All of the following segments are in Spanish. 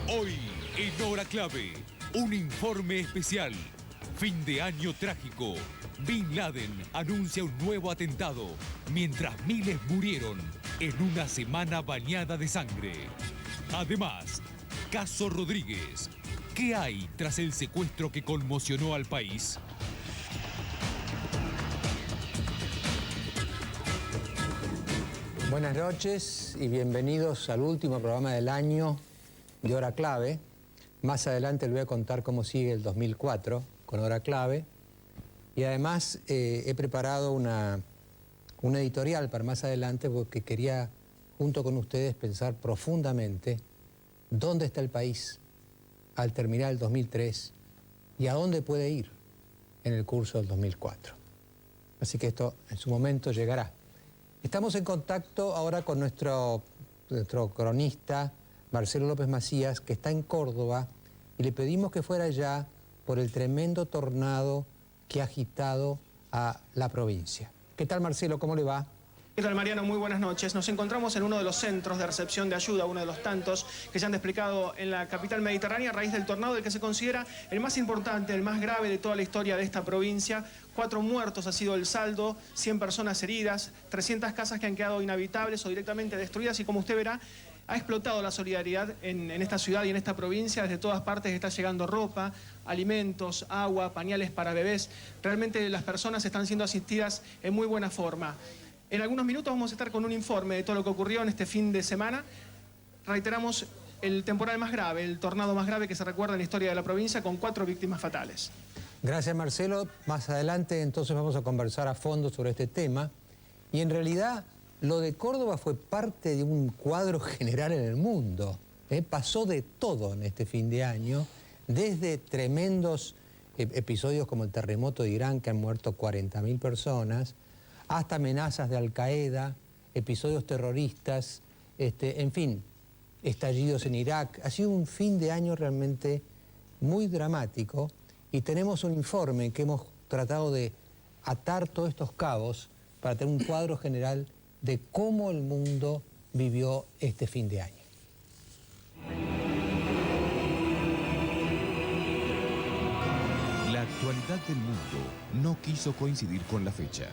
Hoy, en Hora Clave, un informe especial. Fin de año trágico. Bin Laden anuncia un nuevo atentado, mientras miles murieron en una semana bañada de sangre. Además, caso Rodríguez. ¿Qué hay tras el secuestro que conmocionó al país? Buenas noches y bienvenidos al último programa del año de Hora Clave. Más adelante les voy a contar cómo sigue el 2004 con Hora Clave. Y además he preparado una editorial para más adelante porque quería, junto con ustedes, pensar profundamente dónde está el país al terminar el 2003 y a dónde puede ir en el curso del 2004. Así que esto en su momento llegará. Estamos en contacto ahora con nuestro cronista, Marcelo López Macías, que está en Córdoba, y le pedimos que fuera allá por el tremendo tornado que ha agitado a la provincia. ¿Qué tal, Marcelo? ¿Cómo le va? ¿Qué tal, Mariano? Muy buenas noches. Nos encontramos en uno de los centros de recepción de ayuda, uno de los tantos que se han desplegado en la capital mediterránea a raíz del tornado, del que se considera el más importante, el más grave de toda la historia de esta provincia. 4 muertos ha sido el saldo, 100 personas heridas, 300 casas que han quedado inhabitables o directamente destruidas, y como usted verá, ha explotado la solidaridad en esta ciudad y en esta provincia. Desde todas partes está llegando ropa, alimentos, agua, pañales para bebés. Realmente las personas están siendo asistidas en muy buena forma. En algunos minutos vamos a estar con un informe de todo lo que ocurrió en este fin de semana. Reiteramos, el temporal más grave, el tornado más grave que se recuerda en la historia de la provincia, con 4 víctimas fatales. Gracias, Marcelo. Más adelante entonces vamos a conversar a fondo sobre este tema. Y en realidad lo de Córdoba fue parte de un cuadro general en el mundo. Pasó de todo en este fin de año, desde tremendos episodios como el terremoto de Irán, que han muerto 40.000 personas, hasta amenazas de Al-Qaeda, episodios terroristas, en fin, estallidos en Irak. Ha sido un fin de año realmente muy dramático, y tenemos un informe que hemos tratado de atar todos estos cabos para tener un cuadro general de cómo el mundo vivió este fin de año. La actualidad del mundo no quiso coincidir con la fecha,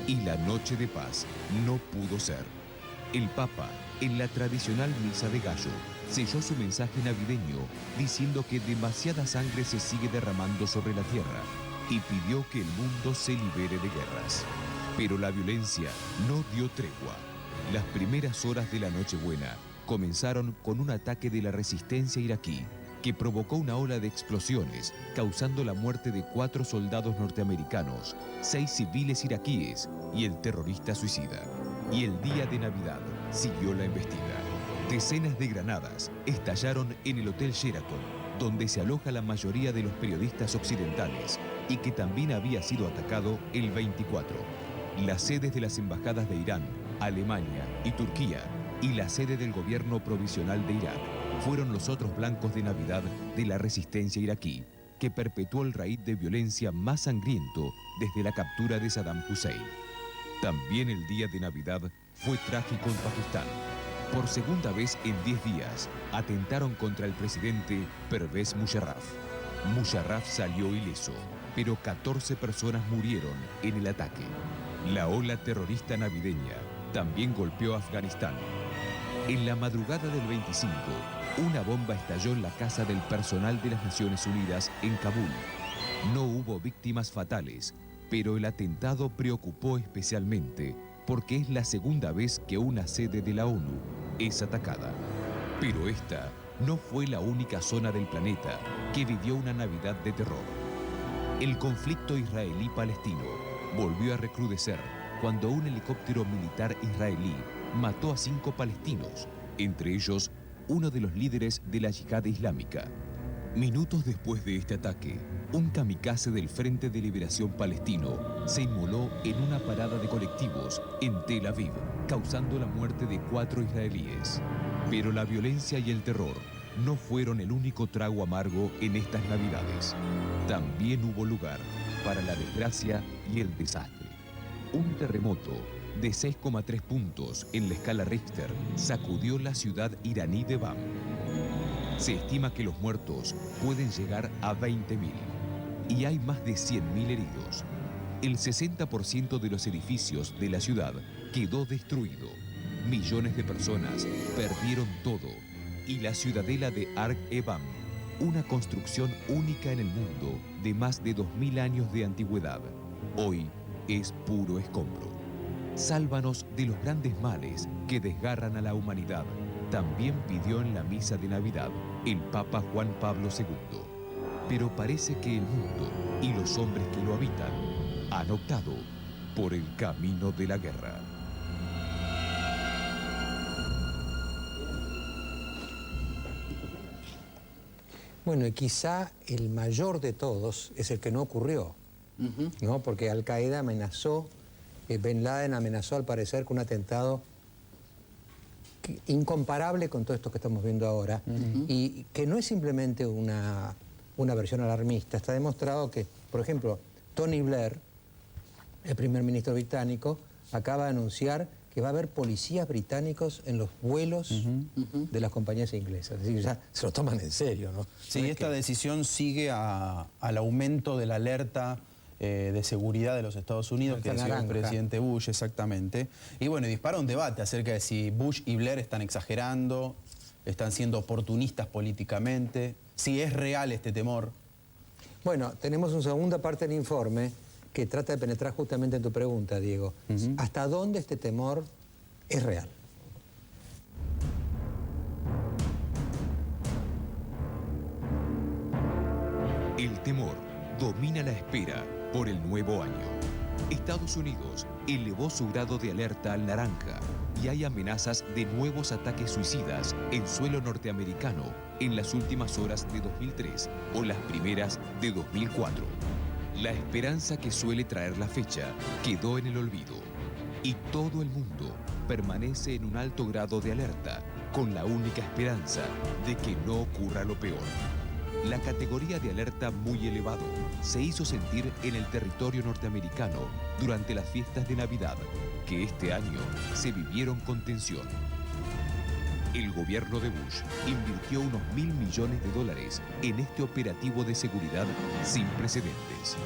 y la noche de paz no pudo ser. El Papa, en la tradicional misa de gallo, selló su mensaje navideño diciendo que demasiada sangre se sigue derramando sobre la tierra y pidió que el mundo se libere de guerras. Pero la violencia no dio tregua. Las primeras horas de la Nochebuena comenzaron con un ataque de la resistencia iraquí que provocó una ola de explosiones, causando la muerte de 4 soldados norteamericanos, 6 civiles iraquíes y el terrorista suicida. Y el día de Navidad siguió la embestida. Decenas de granadas estallaron en el Hotel Sheraton, donde se aloja la mayoría de los periodistas occidentales, y que también había sido atacado el 24. Las sedes de las embajadas de Irán, Alemania y Turquía, y la sede del gobierno provisional de Irak, fueron los otros blancos de Navidad de la resistencia iraquí, que perpetuó el raíz de violencia más sangriento desde la captura de Saddam Hussein. También el día de Navidad fue trágico en Pakistán. Por segunda vez en 10 días, atentaron contra el presidente Pervez Musharraf. Musharraf salió ileso, pero 14 personas murieron en el ataque. La ola terrorista navideña también golpeó a Afganistán. En la madrugada del 25, una bomba estalló en la casa del personal de las Naciones Unidas en Kabul. No hubo víctimas fatales, pero el atentado preocupó especialmente porque es la segunda vez que una sede de la ONU es atacada. Pero esta no fue la única zona del planeta que vivió una Navidad de terror. El conflicto israelí-palestino volvió a recrudecer cuando un helicóptero militar israelí mató a 5 palestinos, entre ellos uno de los líderes de la yihad islámica. Minutos después de este ataque, un kamikaze del Frente de Liberación Palestino se inmoló en una parada de colectivos en Tel Aviv, causando la muerte de 4 israelíes. Pero la violencia y el terror no fueron el único trago amargo en estas Navidades. También hubo lugar para la desgracia y el desastre. Un terremoto de 6,3 puntos en la escala Richter sacudió la ciudad iraní de Bam. Se estima que los muertos pueden llegar a 20.000 y hay más de 100.000 heridos. El 60% de los edificios de la ciudad quedó destruido. Millones de personas perdieron todo y la ciudadela de Arg-e-Bam, una construcción única en el mundo de más de 2000 años de antigüedad, hoy es puro escombro. Sálvanos de los grandes males que desgarran a la humanidad, también pidió en la misa de Navidad el Papa Juan Pablo II. Pero parece que el mundo y los hombres que lo habitan han optado por el camino de la guerra. Bueno, y quizá el mayor de todos es el que no ocurrió, ¿no? Porque Al-Qaeda amenazó, Bin Laden amenazó al parecer con un atentado incomparable con todo esto que estamos viendo ahora, y que no es simplemente una versión alarmista. Está demostrado que, por ejemplo, Tony Blair, el primer ministro británico, acaba de anunciar que va a haber policías británicos en los vuelos de las compañías inglesas. Es decir, ya se lo toman en serio, ¿no? Sí, esta decisión sigue al aumento de la alerta de seguridad de los Estados Unidos que decía el presidente Bush, exactamente. Y bueno, dispara un debate acerca de si Bush y Blair están exagerando, están siendo oportunistas políticamente, si es real este temor. Bueno, tenemos una segunda parte del informe que trata de penetrar justamente en tu pregunta, Diego. ¿Hasta dónde este temor es real? El temor domina la espera por el nuevo año. Estados Unidos elevó su grado de alerta al naranja y hay amenazas de nuevos ataques suicidas en suelo norteamericano en las últimas horas de 2003 o las primeras de 2004. La esperanza que suele traer la fecha quedó en el olvido y todo el mundo permanece en un alto grado de alerta con la única esperanza de que no ocurra lo peor. La categoría de alerta muy elevado se hizo sentir en el territorio norteamericano durante las fiestas de Navidad, que este año se vivieron con tensión. El gobierno de Bush invirtió unos $1.000 millones en este operativo de seguridad sin precedentes.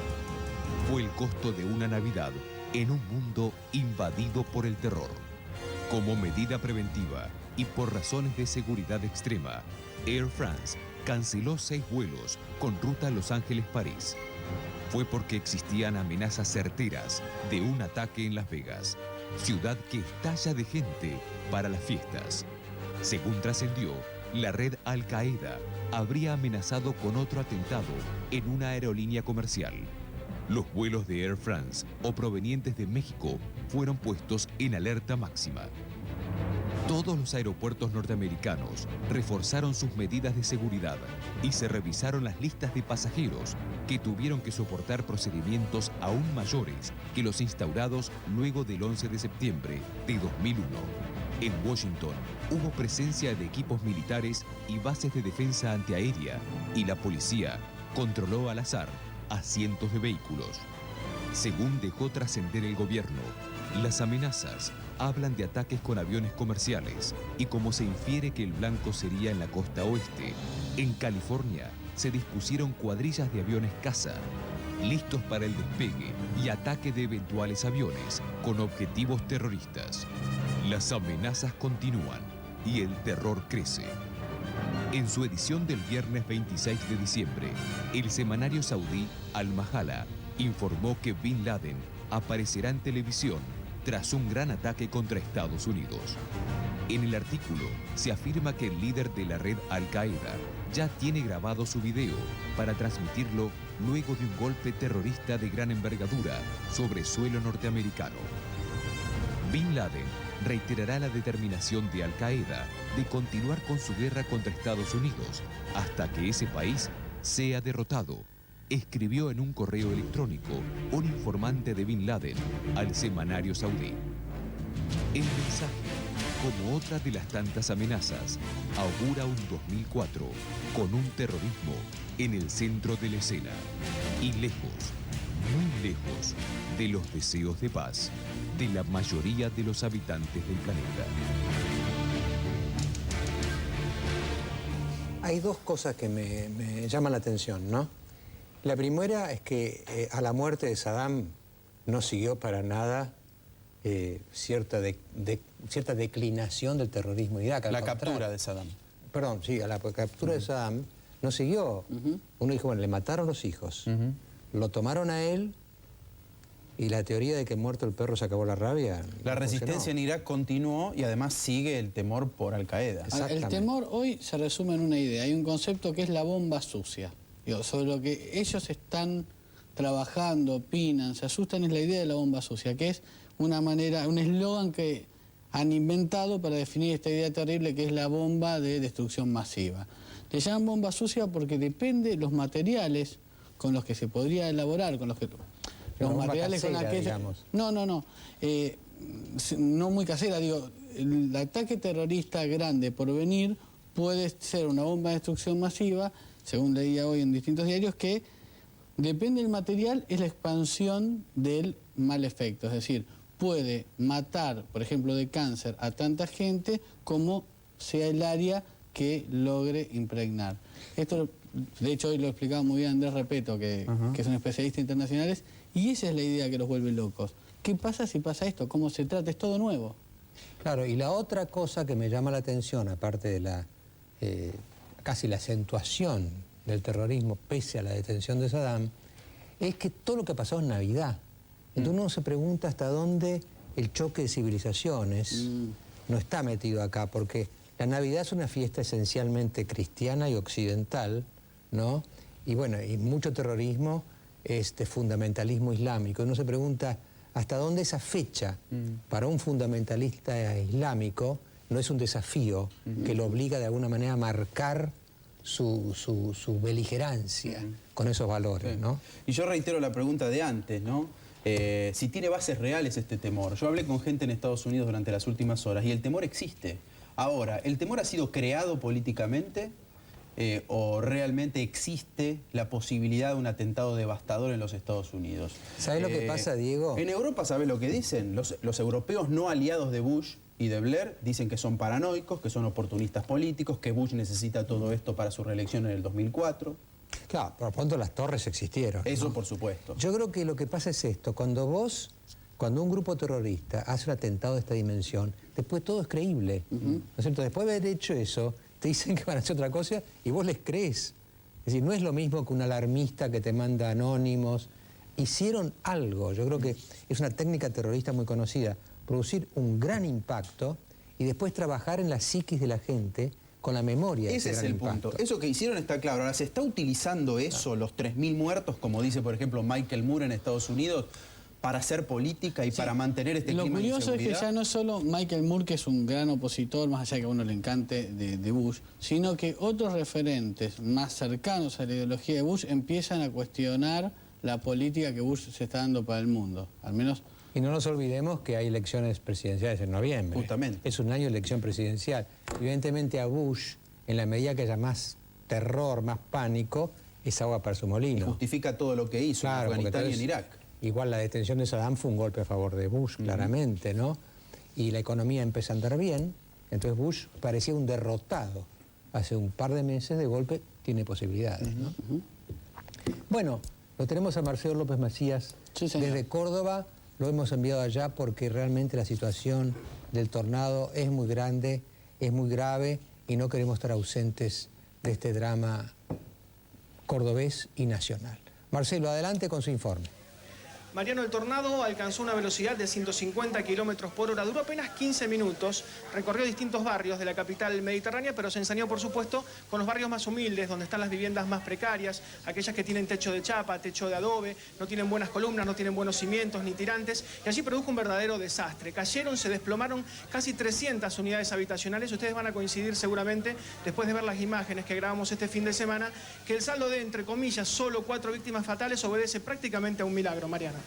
Fue el costo de una Navidad en un mundo invadido por el terror. Como medida preventiva y por razones de seguridad extrema, Air France canceló 6 vuelos con ruta a Los Ángeles-París. Fue porque existían amenazas certeras de un ataque en Las Vegas, ciudad que estalla de gente para las fiestas. Según trascendió, la red Al-Qaeda habría amenazado con otro atentado en una aerolínea comercial. Los vuelos de Air France o provenientes de México fueron puestos en alerta máxima. Todos los aeropuertos norteamericanos reforzaron sus medidas de seguridad y se revisaron las listas de pasajeros que tuvieron que soportar procedimientos aún mayores que los instaurados luego del 11 de septiembre de 2001. En Washington hubo presencia de equipos militares y bases de defensa antiaérea y la policía controló al azar a cientos de vehículos. Según dejó trascender el gobierno, las amenazas hablan de ataques con aviones comerciales y como se infiere que el blanco sería en la costa oeste, en California se dispusieron cuadrillas de aviones caza, listos para el despegue y ataque de eventuales aviones con objetivos terroristas. Las amenazas continúan y el terror crece. En su edición del viernes 26 de diciembre, el semanario saudí Al-Mahala informó que Bin Laden aparecerá en televisión tras un gran ataque contra Estados Unidos. En el artículo se afirma que el líder de la red Al-Qaeda ya tiene grabado su video para transmitirlo luego de un golpe terrorista de gran envergadura sobre suelo norteamericano. Bin Laden reiterará la determinación de Al-Qaeda de continuar con su guerra contra Estados Unidos hasta que ese país sea derrotado, escribió en un correo electrónico un informante de Bin Laden al semanario saudí. El mensaje, como otra de las tantas amenazas, augura un 2004 con un terrorismo en el centro de la escena y lejos, muy lejos de los deseos de paz de la mayoría de los habitantes del planeta. Hay dos cosas que me llaman la atención, ¿no? La primera es que a la muerte de Saddam no siguió para nada cierta declinación del terrorismo en Irak. La captura de Saddam. Perdón, sí, a la captura de Saddam no siguió. Uno dijo, bueno, le mataron los hijos, lo tomaron a él, y la teoría de que muerto el perro se acabó la rabia. La resistencia en Irak continuó y además sigue el temor por Al-Qaeda. El temor hoy se resume en una idea. Hay un concepto que es la bomba sucia. Sobre lo que ellos están trabajando, opinan, se asustan, es la idea de la bomba sucia, que es una manera, un eslogan que han inventado para definir esta idea terrible que es la bomba de destrucción masiva. Le llaman bomba sucia porque depende de los materiales con los que se podría elaborar, con los que... Los materiales casera, con aquella... no muy casera, digo, el ataque terrorista grande por venir puede ser una bomba de destrucción masiva, según leía hoy en distintos diarios, que depende del material, es la expansión del mal efecto, es decir, puede matar, por ejemplo, de cáncer a tanta gente como sea el área que logre impregnar. Esto, de hecho, hoy lo explicaba muy bien Andrés Repeto, que es un especialista internacional, y esa es la idea que los vuelve locos. ¿Qué pasa si pasa esto? ¿Cómo se trata? Es todo nuevo. Claro, y la otra cosa que me llama la atención, aparte de la casi la acentuación del terrorismo pese a la detención de Saddam, es que todo lo que ha pasado en Navidad. Entonces uno se pregunta hasta dónde el choque de civilizaciones no está metido acá, porque la Navidad es una fiesta esencialmente cristiana y occidental, ¿no? Y bueno, y mucho terrorismo, fundamentalismo islámico. Uno se pregunta hasta dónde esa fecha para un fundamentalista islámico no es un desafío que lo obliga de alguna manera a marcar su beligerancia con esos valores, ¿no? Y yo reitero la pregunta de antes, ¿no? Si tiene bases reales este temor. Yo hablé con gente en Estados Unidos durante las últimas horas y el temor existe. Ahora, ¿el temor ha sido creado políticamente o realmente existe la posibilidad de un atentado devastador en los Estados Unidos? ¿Sabes lo que pasa, Diego? En Europa, ¿sabes lo que dicen? Los europeos no aliados de Bush y de Blair dicen que son paranoicos, que son oportunistas políticos, que Bush necesita todo esto para su reelección en el 2004. Claro, por lo pronto las torres existieron, ¿no? Eso por supuesto. Yo creo que lo que pasa es esto, cuando un grupo terrorista hace un atentado de esta dimensión, después todo es creíble, ¿no es cierto? Después de haber hecho eso, te dicen que van a hacer otra cosa y vos les crees. Es decir, no es lo mismo que un alarmista que te manda anónimos. Hicieron algo, yo creo que es una técnica terrorista muy conocida, producir un gran impacto y después trabajar en la psiquis de la gente con la memoria. Ese es el punto. Eso que hicieron está claro. Ahora, ¿se está utilizando eso, los 3.000 muertos, como dice, por ejemplo, Michael Moore en Estados Unidos, para hacer política y para mantener este clima de inseguridad? Lo curioso es que ya no solo Michael Moore, que es un gran opositor, más allá que a uno le encante, de Bush, sino que otros referentes más cercanos a la ideología de Bush empiezan a cuestionar la política que Bush se está dando para el mundo. Al menos... Y no nos olvidemos que hay elecciones presidenciales en noviembre. Justamente. Es un año de elección presidencial. Evidentemente a Bush, en la medida que haya más terror, más pánico, es agua para su molino. Y justifica todo lo que hizo en Afganistán y en Irak. Igual la detención de Saddam fue un golpe a favor de Bush, claramente, ¿no? Y la economía empezó a andar bien, entonces Bush parecía un derrotado. Hace un par de meses, de golpe, tiene posibilidades, ¿no? Bueno, lo tenemos a Marcelo López Macías desde Córdoba. Lo hemos enviado allá porque realmente la situación del tornado es muy grande, es muy grave y no queremos estar ausentes de este drama cordobés y nacional. Marcelo, adelante con su informe. Mariano, el tornado alcanzó una velocidad de 150 kilómetros por hora, duró apenas 15 minutos, recorrió distintos barrios de la capital mediterránea, pero se ensañó, por supuesto, con los barrios más humildes, donde están las viviendas más precarias, aquellas que tienen techo de chapa, techo de adobe, no tienen buenas columnas, no tienen buenos cimientos ni tirantes, y allí produjo un verdadero desastre. Cayeron, se desplomaron casi 300 unidades habitacionales. Ustedes van a coincidir seguramente, después de ver las imágenes que grabamos este fin de semana, que el saldo de, entre comillas, solo 4 víctimas fatales obedece prácticamente a un milagro, Mariano.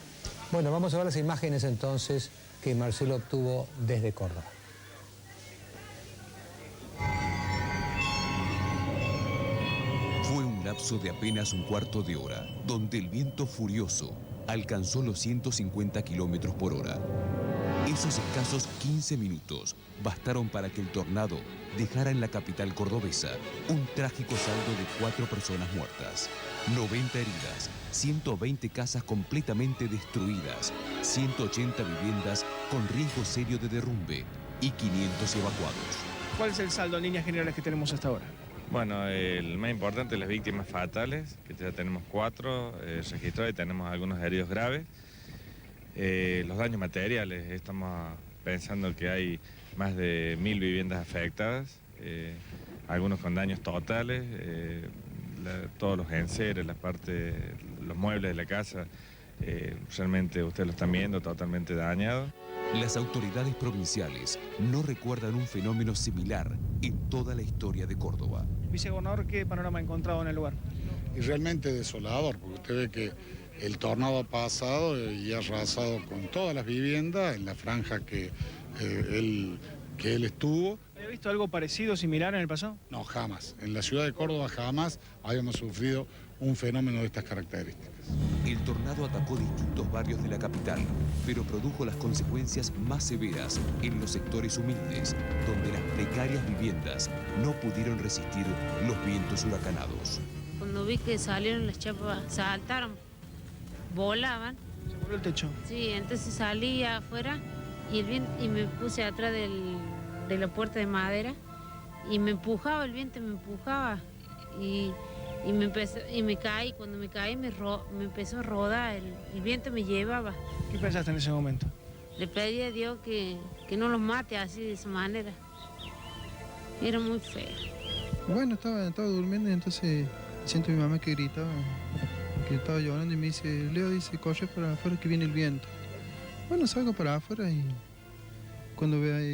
Bueno, vamos a ver las imágenes entonces que Marcelo obtuvo desde Córdoba. Fue un lapso de apenas un cuarto de hora, donde el viento furioso alcanzó los 150 kilómetros por hora. Esos escasos 15 minutos bastaron para que el tornado dejara en la capital cordobesa un trágico saldo de 4 personas muertas, 90 heridas, 120 casas completamente destruidas, 180 viviendas con riesgo serio de derrumbe y 500 evacuados. ¿Cuál es el saldo en líneas generales que tenemos hasta ahora? Bueno, el más importante, las víctimas fatales, que ya tenemos 4 registrados y tenemos algunos heridos graves. Los daños materiales, estamos pensando que hay más de 1000 viviendas afectadas, algunos con daños totales, todos los enseres, los muebles de la casa, realmente ustedes lo están viendo totalmente dañados. Las autoridades provinciales no recuerdan un fenómeno similar en toda la historia de Córdoba. Vicegobernador, ¿qué panorama ha encontrado en el lugar? Y realmente desolador, porque usted ve que el tornado ha pasado y ha arrasado con todas las viviendas en la franja que él estuvo. ¿Había visto algo parecido, similar en el pasado? No, jamás. En la ciudad de Córdoba jamás habíamos sufrido un fenómeno de estas características. El tornado atacó distintos barrios de la capital, pero produjo las consecuencias más severas en los sectores humildes, donde las precarias viviendas no pudieron resistir los vientos huracanados. Cuando vi que salieron las chapas, saltaron, volaban. ¿Se movió el techo? Sí, entonces salí afuera y me puse atrás de la puerta de madera y me empujaba, el viento me empujaba y me caí. Cuando me caí me empezó a rodar, el viento me llevaba. ¿Qué pensaste en ese momento? Le pedí a Dios que no los mate así de esa manera. Era muy feo. Bueno, estaba durmiendo y entonces siento a mi mamá que gritaba, que estaba llorando y me dice, Leo, dice, corre para afuera que viene el viento. Bueno, salgo para afuera y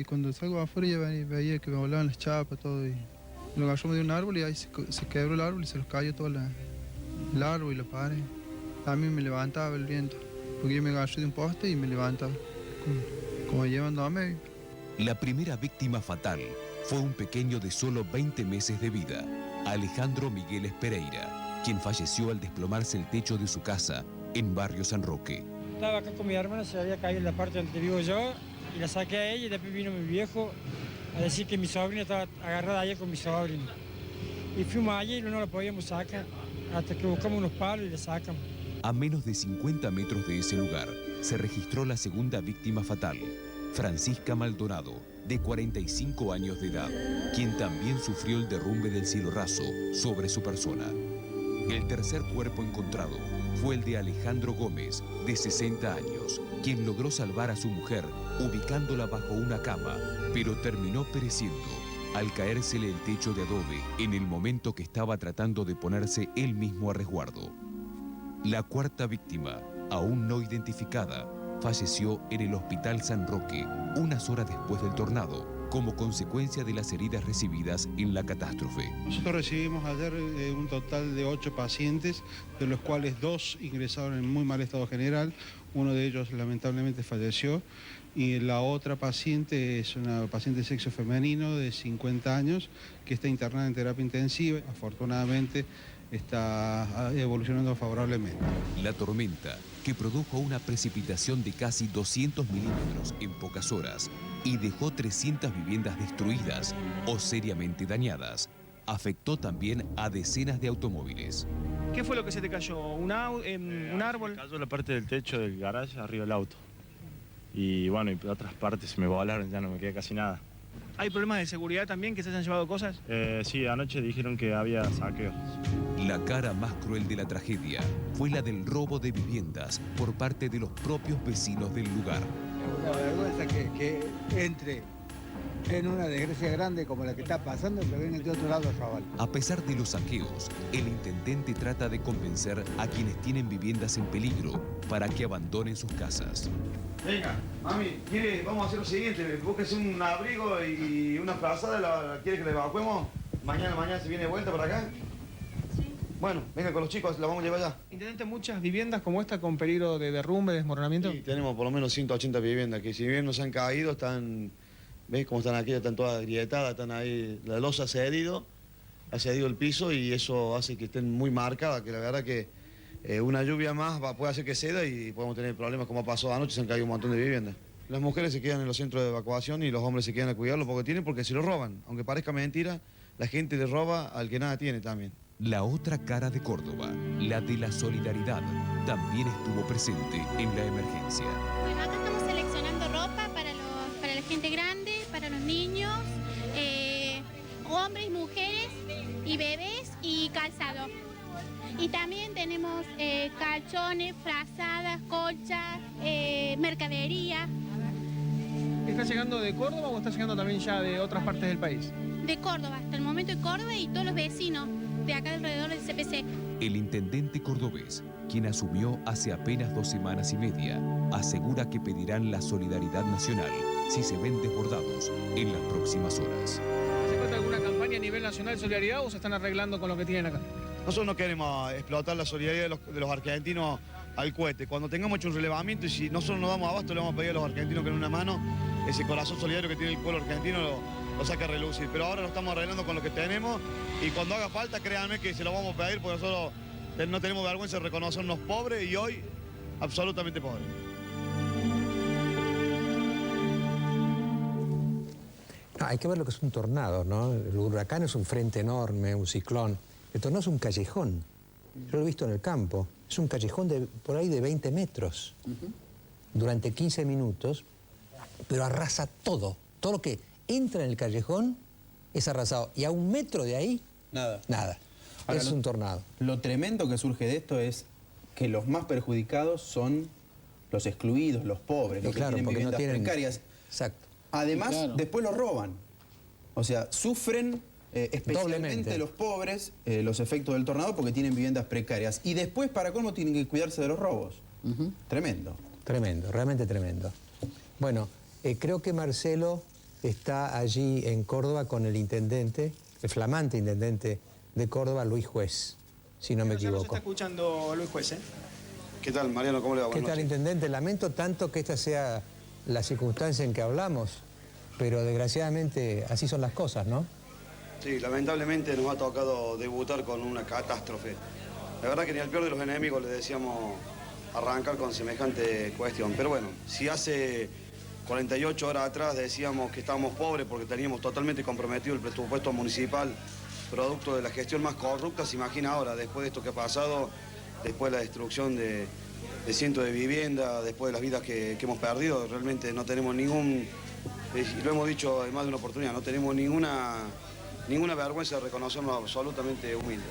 cuando salgo afuera ya veía que me volaban las chapas, todo, y lo agarramos de un árbol y ahí se quebró el árbol y se los cayó todo el árbol y la pared. A mí me levantaba el viento, porque yo me agarré de un poste y me levantaba, como llevándome. La primera víctima fatal fue un pequeño de solo 20 meses de vida, Alejandro Migueles Pereira, quien falleció al desplomarse el techo de su casa en Barrio San Roque. Estaba acá con mi hermana, se había caído en la parte donde vivo yo, y la saqué a ella y después vino mi viejo a decir que mi sobrina estaba agarrada allá con mi sobrino. Y fuimos allí y no la podíamos sacar, hasta que buscamos unos palos y la sacamos. A menos de 50 metros de ese lugar se registró la segunda víctima fatal, Francisca Maldonado, de 45 años de edad, quien también sufrió el derrumbe del cielo raso sobre su persona. El tercer cuerpo encontrado fue el de Alejandro Gómez, de 60 años, quien logró salvar a su mujer ubicándola bajo una cama, pero terminó pereciendo al caérsele el techo de adobe en el momento que estaba tratando de ponerse él mismo a resguardo. La cuarta víctima, aún no identificada, falleció en el Hospital San Roque unas horas después del tornado, como consecuencia de las heridas recibidas en la catástrofe. Nosotros recibimos ayer un total de 8 pacientes, de los cuales 2 ingresaron en muy mal estado general, uno de ellos lamentablemente falleció, y la otra paciente es una paciente de sexo femenino de 50 años que está internada en terapia intensiva. Afortunadamente está evolucionando favorablemente. La tormenta, que produjo una precipitación de casi 200 milímetros en pocas horas y dejó 300 viviendas destruidas o seriamente dañadas, afectó también a decenas de automóviles. ¿Qué fue lo que se te cayó? ¿Un árbol? Me cayó la parte del techo del garage arriba del auto. Y bueno, y otras partes se me volaron, ya no me queda casi nada. ¿Hay problemas de seguridad también, que se hayan llevado cosas? Sí, anoche dijeron que había saqueos. La cara más cruel de la tragedia fue la del robo de viviendas por parte de los propios vecinos del lugar. Es una vergüenza que entre en una desgracia grande como la que está pasando, pero viene de otro lado a robar. A pesar de los saqueos, el intendente trata de convencer a quienes tienen viviendas en peligro para que abandonen sus casas. Venga, mami, vamos a hacer lo siguiente, búsquese un abrigo y una frazada, ¿quiere que le evacuemos? Mañana se viene de vuelta para acá. Sí. Bueno, venga con los chicos, la vamos a llevar allá. Intendente, muchas viviendas como esta con peligro de derrumbe, desmoronamiento. Sí, tenemos por lo menos 180 viviendas que si bien no se han caído, están, ¿ves cómo están aquí? Están todas grietadas, están ahí, la losa ha cedido el piso y eso hace que estén muy marcadas, que la verdad que una lluvia más puede hacer que ceda y podemos tener problemas como pasó anoche, se han caído un montón de viviendas. Las mujeres se quedan en los centros de evacuación y los hombres se quedan a cuidarlo porque se lo roban. Aunque parezca mentira, la gente le roba al que nada tiene también. La otra cara de Córdoba, la de la solidaridad, también estuvo presente en la emergencia. Bueno, acá estamos seleccionando ropa para la gente grande, para los niños, hombres, mujeres y bebés y calzado. Y también tenemos calzones, frazadas, colchas, mercadería. ¿Está llegando de Córdoba o está llegando también ya de otras partes del país? De Córdoba, hasta el momento de Córdoba y todos los vecinos de acá alrededor del CPC. El intendente cordobés, quien asumió hace apenas 2 semanas y media, asegura que pedirán la solidaridad nacional si se ven desbordados en las próximas horas. ¿Hace falta alguna campaña a nivel nacional de solidaridad o se están arreglando con lo que tienen acá? Nosotros no queremos explotar la solidaridad de los argentinos al cohete. Cuando tengamos hecho un relevamiento y si nosotros no damos abasto, le vamos a pedir a los argentinos que en una mano ese corazón solidario que tiene el pueblo argentino lo saque a relucir. Pero ahora lo estamos arreglando con lo que tenemos y cuando haga falta, créanme que se lo vamos a pedir porque nosotros no tenemos vergüenza de reconocernos pobres y hoy absolutamente pobres. No, hay que ver lo que es un tornado, ¿no? El huracán es un frente enorme, un ciclón. El tornado es un callejón. Yo lo he visto en el campo. Es un callejón por ahí de 20 metros. Durante 15 minutos, pero arrasa todo. Todo lo que entra en el callejón es arrasado. Y a 1 metro de ahí, nada. Ahora, es un tornado. Lo tremendo que surge de esto es que los más perjudicados son los excluidos, los pobres, los que tienen viviendas precarias. Exacto. Además, después los roban. O sea, sufren especialmente los pobres los efectos del tornado porque tienen viviendas precarias. Y después, para colmo, tienen que cuidarse de los robos. Tremendo. Tremendo, realmente tremendo. Bueno, creo que Marcelo está allí en Córdoba con el intendente, el flamante intendente de Córdoba, Luis Juez, si no me equivoco. Nos está escuchando Luis Juez, ¿eh? ¿Qué tal, Mariano? ¿Cómo le va? ¿Qué tal, intendente? Lamento tanto que esta sea la circunstancia en que hablamos, pero desgraciadamente así son las cosas, ¿no? Sí, lamentablemente nos ha tocado debutar con una catástrofe. La verdad que ni al peor de los enemigos le decíamos arrancar con semejante cuestión. Pero bueno, si hace 48 horas atrás decíamos que estábamos pobres porque teníamos totalmente comprometido el presupuesto municipal, producto de la gestión más corrupta, se imagina ahora, después de esto que ha pasado, después de la destrucción de cientos de viviendas, después de las vidas que hemos perdido, realmente no tenemos ningún, y lo hemos dicho en más de una oportunidad, no tenemos ninguna vergüenza de reconocernos absolutamente humildes.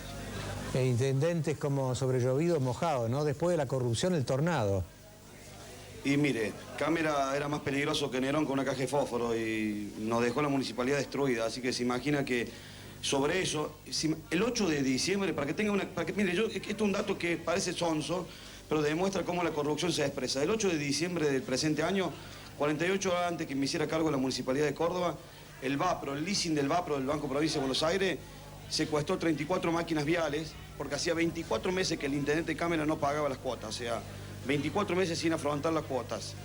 El intendente es como sobrellovido mojado, ¿no? Después de la corrupción, el tornado. Y mire, Cámara era más peligroso que Nerón con una caja de fósforo y nos dejó la municipalidad destruida, así que se imagina que sobre eso, el 8 de diciembre, mire, esto es un dato que parece sonso, pero demuestra cómo la corrupción se expresa. El 8 de diciembre del presente año, 48 horas antes que me hiciera cargo de la municipalidad de Córdoba, el leasing del VAPRO del Banco Provincia de Buenos Aires secuestró 34 máquinas viales porque hacía 24 meses que el intendente Cámara no pagaba las cuotas, o sea, 24 meses sin afrontar las cuotas.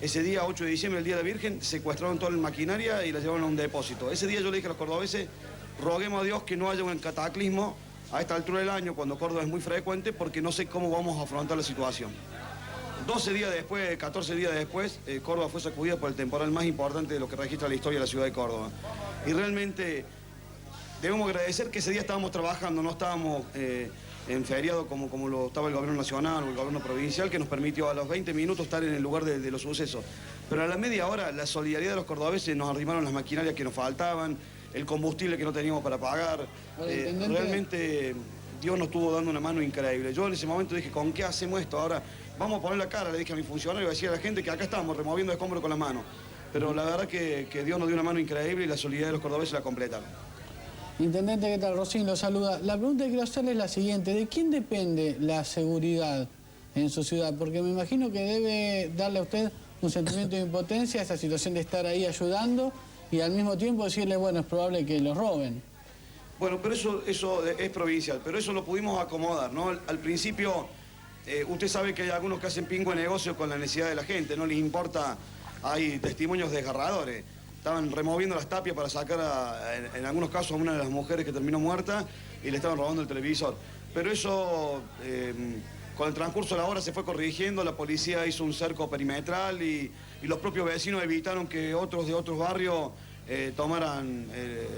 Ese día, 8 de diciembre, el Día de la Virgen, secuestraron toda la maquinaria y la llevaron a un depósito. Ese día yo le dije a los cordobeses, roguemos a Dios que no haya un cataclismo a esta altura del año, cuando Córdoba es muy frecuente, porque no sé cómo vamos a afrontar la situación. 12 días después, 14 días después, Córdoba fue sacudida por el temporal más importante de lo que registra la historia de la ciudad de Córdoba. Y realmente debemos agradecer que ese día estábamos trabajando, no estábamos en feriado como lo estaba el gobierno nacional o el gobierno provincial, que nos permitió a los 20 minutos estar en el lugar de los sucesos. Pero a la media hora, la solidaridad de los cordobeses, nos arrimaron las maquinarias que nos faltaban, el combustible que no teníamos para pagar. Realmente Dios nos estuvo dando una mano increíble. Yo en ese momento dije, ¿con qué hacemos esto? Ahora vamos a poner la cara, le dije a mi funcionario, le decía a la gente que acá estamos removiendo escombros con las manos. Pero la verdad que Dios nos dio una mano increíble y la solidaridad de los cordobeses la completaron. Intendente, ¿qué tal? Rosín lo saluda. La pregunta que quiero hacerle es la siguiente. ¿De quién depende la seguridad en su ciudad? Porque me imagino que debe darle a usted un sentimiento de impotencia a esa situación de estar ahí ayudando y al mismo tiempo decirle, bueno, es probable que los roben. Bueno, pero eso es provincial, pero eso lo pudimos acomodar, ¿no? Al principio, usted sabe que hay algunos que hacen pingo de negocio con la necesidad de la gente, no les importa, hay testimonios desgarradores. Estaban removiendo las tapias para sacar, en algunos casos, a una de las mujeres que terminó muerta y le estaban robando el televisor. Pero eso, Con el transcurso de la hora se fue corrigiendo, la policía hizo un cerco perimetral y los propios vecinos evitaron que otros de otros barrios tomaran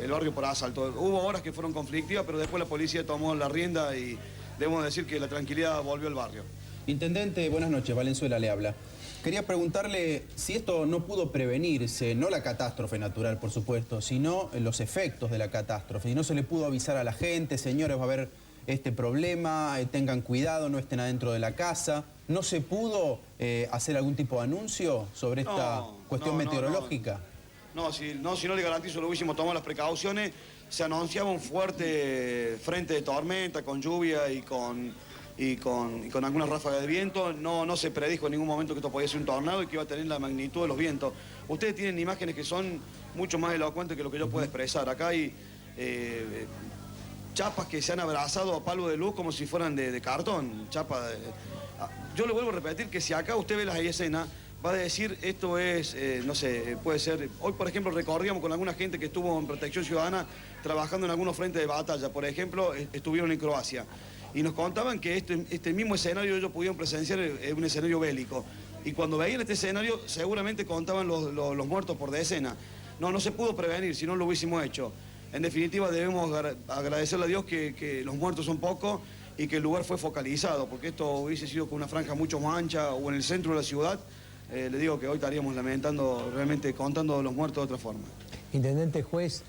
el barrio por asalto. Hubo horas que fueron conflictivas, pero después la policía tomó la rienda y debemos decir que la tranquilidad volvió al barrio. Intendente, buenas noches, Valenzuela le habla. Quería preguntarle si esto no pudo prevenirse, no la catástrofe natural, por supuesto, sino los efectos de la catástrofe. Si no se le pudo avisar a la gente, señores, va a haber este problema, tengan cuidado, no estén adentro de la casa. ¿No se pudo hacer algún tipo de anuncio sobre esta cuestión meteorológica? No, si no le garantizo, lo hubiésemos tomado las precauciones. Se anunciaba un fuerte frente de tormenta con lluvia y con algunas ráfagas de viento. No se predijo en ningún momento que esto podía ser un tornado y que iba a tener la magnitud de los vientos. Ustedes tienen imágenes que son mucho más elocuentes que lo que yo puedo expresar. Acá hay chapas que se han abrazado a palo de luz como si fueran de cartón. Yo le vuelvo a repetir que si acá usted ve las escenas, va a decir, esto es, no sé, puede ser... Hoy, por ejemplo, recorríamos con alguna gente que estuvo en Protección Ciudadana trabajando en algunos frentes de batalla. Por ejemplo, estuvieron en Croacia. Y nos contaban que este mismo escenario ellos pudieron presenciar un escenario bélico. Y cuando veían este escenario, seguramente contaban los muertos por decena. No se pudo prevenir, si no lo hubiésemos hecho. En definitiva, debemos agradecerle a Dios que los muertos son pocos y que el lugar fue focalizado, porque esto hubiese sido con una franja mucho más ancha o en el centro de la ciudad. Le digo que hoy estaríamos lamentando, realmente contando los muertos de otra forma. Intendente Juez,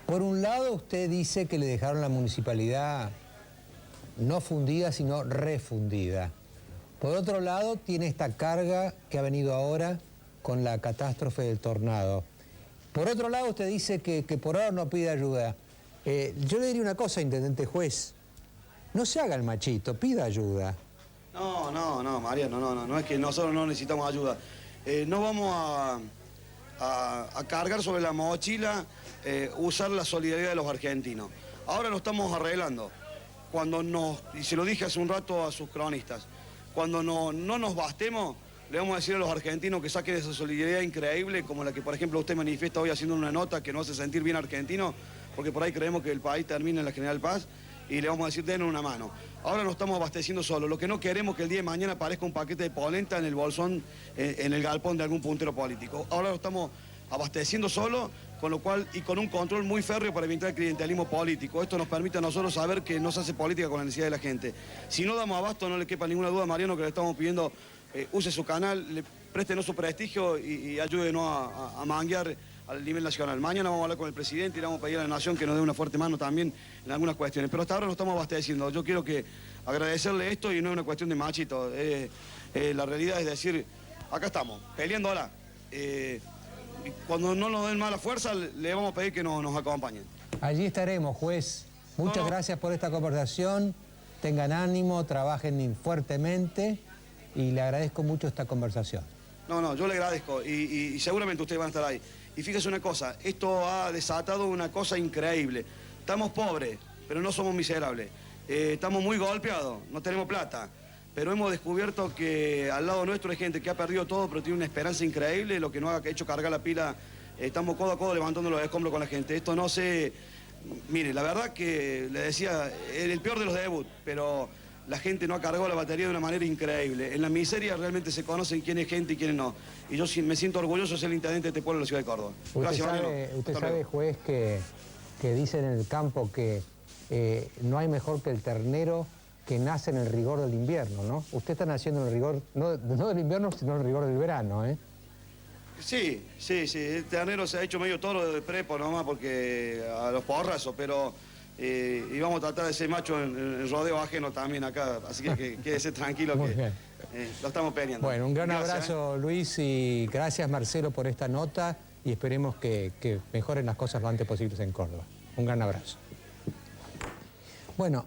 por un lado usted dice que le dejaron la municipalidad no fundida, sino refundida. Por otro lado, tiene esta carga que ha venido ahora con la catástrofe del tornado. Por otro lado, usted dice que por ahora no pide ayuda. Yo le diría una cosa, Intendente Juez. No se haga el machito, pida ayuda. No, Mariano, no es que nosotros no necesitamos ayuda. No vamos a cargar sobre la mochila usar la solidaridad de los argentinos. Ahora lo estamos arreglando. Y se lo dije hace un rato a sus cronistas, cuando no nos bastemos, le vamos a decir a los argentinos que saquen esa solidaridad increíble, como la que, por ejemplo, usted manifiesta hoy haciendo una nota que nos hace sentir bien argentino, porque por ahí creemos que el país termina en la General Paz, y le vamos a decir, den una mano. Ahora nos estamos abasteciendo solos. Lo que no queremos es que el día de mañana aparezca un paquete de polenta en el bolsón, en el galpón de algún puntero político. Ahora lo estamos abasteciendo solo, con lo cual, y con un control muy férreo para evitar el clientelismo político. Esto nos permite a nosotros saber que no se hace política con la necesidad de la gente. Si no damos abasto, no le quepa ninguna duda a Mariano que le estamos pidiendo, use su canal, préstenos su prestigio y ayúdenos a manguear al nivel nacional. Mañana vamos a hablar con el presidente y le vamos a pedir a la Nación que nos dé una fuerte mano también en algunas cuestiones. Pero hasta ahora nos estamos abasteciendo. Yo quiero agradecerle esto y no es una cuestión de machito. La realidad es decir, acá estamos, peleándola. Cuando no nos den mala fuerza, le vamos a pedir que nos acompañen. Allí estaremos, juez. Muchas gracias por esta conversación. Tengan ánimo, trabajen fuertemente y le agradezco mucho esta conversación. Yo le agradezco y seguramente ustedes van a estar ahí. Y fíjese una cosa, esto ha desatado una cosa increíble. Estamos pobres, pero no somos miserables. Estamos muy golpeados, no tenemos plata. Pero hemos descubierto que al lado nuestro hay gente que ha perdido todo, pero tiene una esperanza increíble. Lo que nos ha hecho cargar la pila, estamos codo a codo levantando los escombros con la gente. Esto no se... Mire, la verdad que le decía, el peor de los debuts, pero la gente no ha cargado la batería de una manera increíble. En la miseria realmente se conocen quién es gente y quién no. Y yo me siento orgulloso de ser el intendente de este pueblo de la ciudad de Córdoba. Gracias, usted sabe, juez, que dicen en el campo que no hay mejor que el ternero que nace en el rigor del invierno, ¿no? Usted está naciendo en el rigor, no del invierno, sino en el rigor del verano, ¿eh? Sí. El ternero se ha hecho medio toro de prepo nomás porque a los porrazos, pero íbamos a tratar de ser macho en rodeo ajeno también acá, así que quédese tranquilo que lo estamos peleando. Bueno, un gran abrazo, Luis, y gracias, Marcelo, por esta nota y esperemos que mejoren las cosas lo antes posible en Córdoba. Un gran abrazo. Bueno,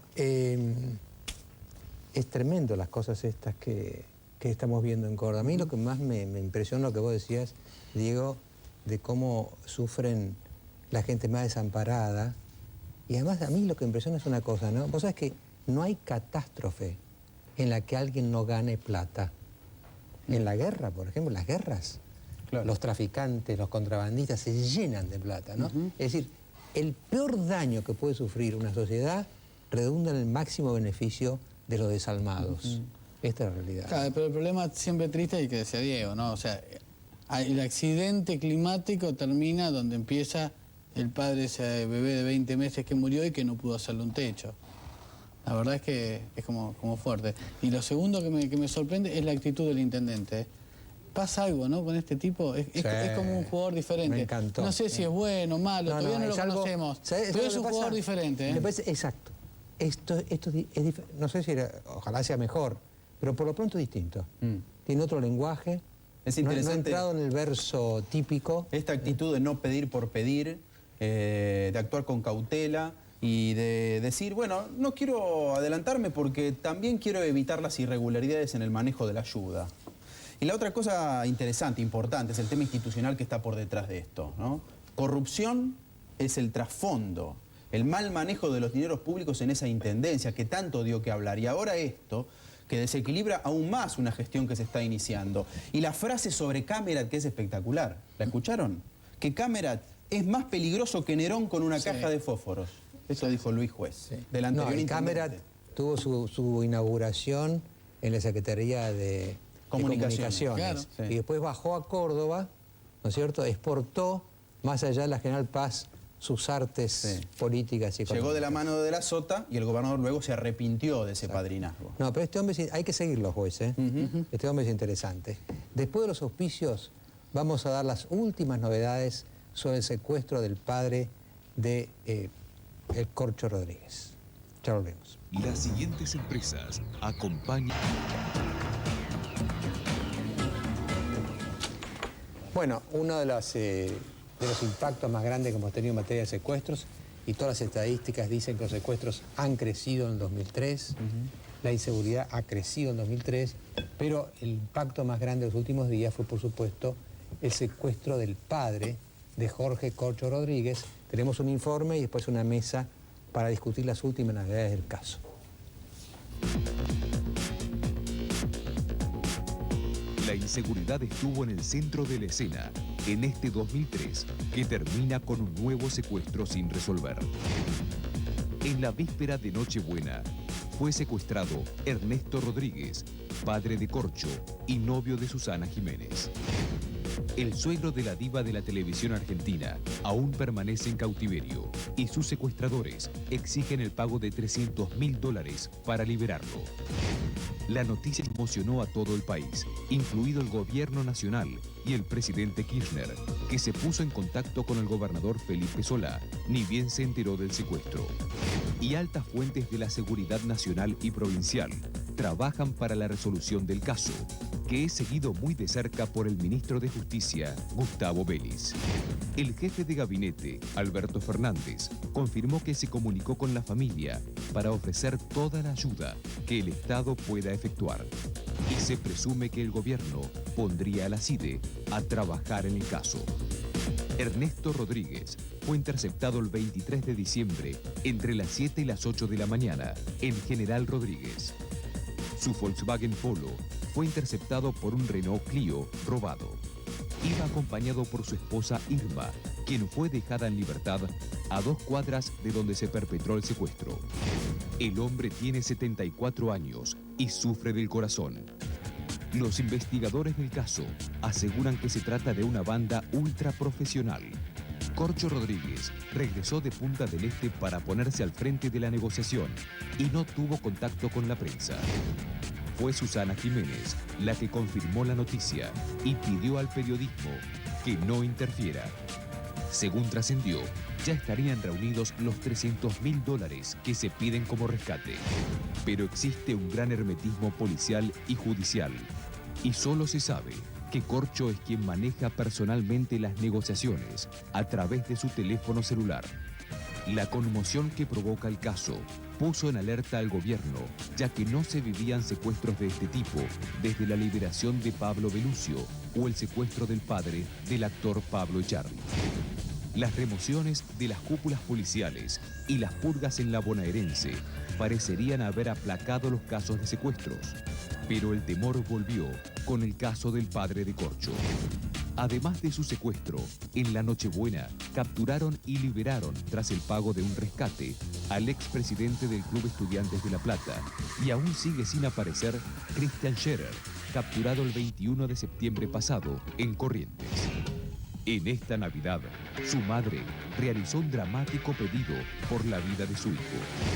es tremendo las cosas estas que estamos viendo en Córdoba. A mí lo que más me impresiona lo que vos decías, Diego, de cómo sufren la gente más desamparada. Y además a mí lo que me impresiona es una cosa, ¿no? Vos sabés que no hay catástrofe en la que alguien no gane plata. En la guerra, por ejemplo, las guerras, claro, los traficantes, los contrabandistas se llenan de plata, ¿no? Es decir, el peor daño que puede sufrir una sociedad redunda en el máximo beneficio de los desalmados. Esta es la realidad. Claro, pero el problema siempre triste y que decía Diego, ¿no? O sea, el accidente climático termina donde empieza el padre de ese bebé de 20 meses que murió y que no pudo hacerle un techo. La verdad es que es como fuerte. Y lo segundo que me sorprende es la actitud del intendente. Pasa algo, ¿no? Con este tipo. Es como un jugador diferente. Me encantó. No sé si es bueno o malo, todavía no lo conocemos. Pero es un jugador diferente. Me parece, exacto. Esto es no sé si ojalá sea mejor, pero por lo pronto es distinto. Tiene otro lenguaje. Es interesante. No ha entrado en el verso típico. Esta actitud de no pedir por pedir, de actuar con cautela y de decir, bueno, no quiero adelantarme porque también quiero evitar las irregularidades en el manejo de la ayuda. Y la otra cosa interesante, importante, es el tema institucional que está por detrás de esto, ¿no? Corrupción es el trasfondo, el mal manejo de los dineros públicos en esa intendencia que tanto dio que hablar. Y ahora esto, que desequilibra aún más una gestión que se está iniciando. Y la frase sobre Camerat, que es espectacular, ¿la escucharon? Que Camerat es más peligroso que Nerón con una caja de fósforos. Eso dijo Luis Juez, del anterior intendente. Camerat tuvo su inauguración en la Secretaría de Comunicaciones. Claro. Y después bajó a Córdoba, ¿no es cierto? Exportó, más allá de la General Paz, sus artes políticas y económicas. Llegó de la mano de la Sota y el gobernador luego se arrepintió de ese padrinazgo. No, pero este hombre, hay que seguirlo, juez, ¿eh? Este hombre es interesante. Después de los auspicios, vamos a dar las últimas novedades sobre el secuestro del padre de el Corcho Rodríguez. Ya volvemos. Las siguientes empresas acompañan... Bueno, uno de los impactos más grandes que hemos tenido en materia de secuestros, y todas las estadísticas dicen que los secuestros han crecido en el 2003, la inseguridad ha crecido en 2003, pero el impacto más grande de los últimos días fue, por supuesto, el secuestro del padre de Jorge Corcho Rodríguez. Tenemos un informe y después una mesa para discutir las últimas novedades del caso. La inseguridad estuvo en el centro de la escena en este 2003, que termina con un nuevo secuestro sin resolver. En la víspera de Nochebuena, fue secuestrado Ernesto Rodríguez, padre de Corcho y novio de Susana Jiménez. El suegro de la diva de la televisión argentina aún permanece en cautiverio y sus secuestradores exigen el pago de $300.000 para liberarlo. La noticia emocionó a todo el país, incluido el gobierno nacional y el presidente Kirchner, que se puso en contacto con el gobernador Felipe Solá, ni bien se enteró del secuestro. Y altas fuentes de la seguridad nacional y provincial trabajan para la resolución del caso, que es seguido muy de cerca por el ministro de Justicia, Gustavo Vélez. El jefe de gabinete, Alberto Fernández, confirmó que se comunicó con la familia para ofrecer toda la ayuda que el Estado pueda efectuar. Y se presume que el gobierno pondría a la CIDE a trabajar en el caso. Ernesto Rodríguez fue interceptado el 23 de diciembre entre las 7 y las 8 de la mañana en General Rodríguez. Su Volkswagen Polo fue interceptado por un Renault Clio robado. Iba acompañado por su esposa Irma, quien fue dejada en libertad a 2 cuadras de donde se perpetró el secuestro. El hombre tiene 74 años y sufre del corazón. Los investigadores del caso aseguran que se trata de una banda ultra profesional. Corcho Rodríguez regresó de Punta del Este para ponerse al frente de la negociación y no tuvo contacto con la prensa. Fue Susana Jiménez la que confirmó la noticia y pidió al periodismo que no interfiera. Según trascendió, ya estarían reunidos los $300.000 que se piden como rescate. Pero existe un gran hermetismo policial y judicial, y solo se sabe que Corcho es quien maneja personalmente las negociaciones a través de su teléfono celular. La conmoción que provoca el caso puso en alerta al gobierno, ya que no se vivían secuestros de este tipo desde la liberación de Pablo Belucio o el secuestro del padre del actor Pablo Echarri. Las remociones de las cúpulas policiales y las purgas en la bonaerense parecerían haber aplacado los casos de secuestros, pero el temor volvió con el caso del padre de Corcho. Además de su secuestro, en la Nochebuena capturaron y liberaron, tras el pago de un rescate, al expresidente del Club Estudiantes de La Plata, y aún sigue sin aparecer Christian Scherer, capturado el 21 de septiembre pasado en Corrientes. En esta Navidad, su madre realizó un dramático pedido por la vida de su hijo.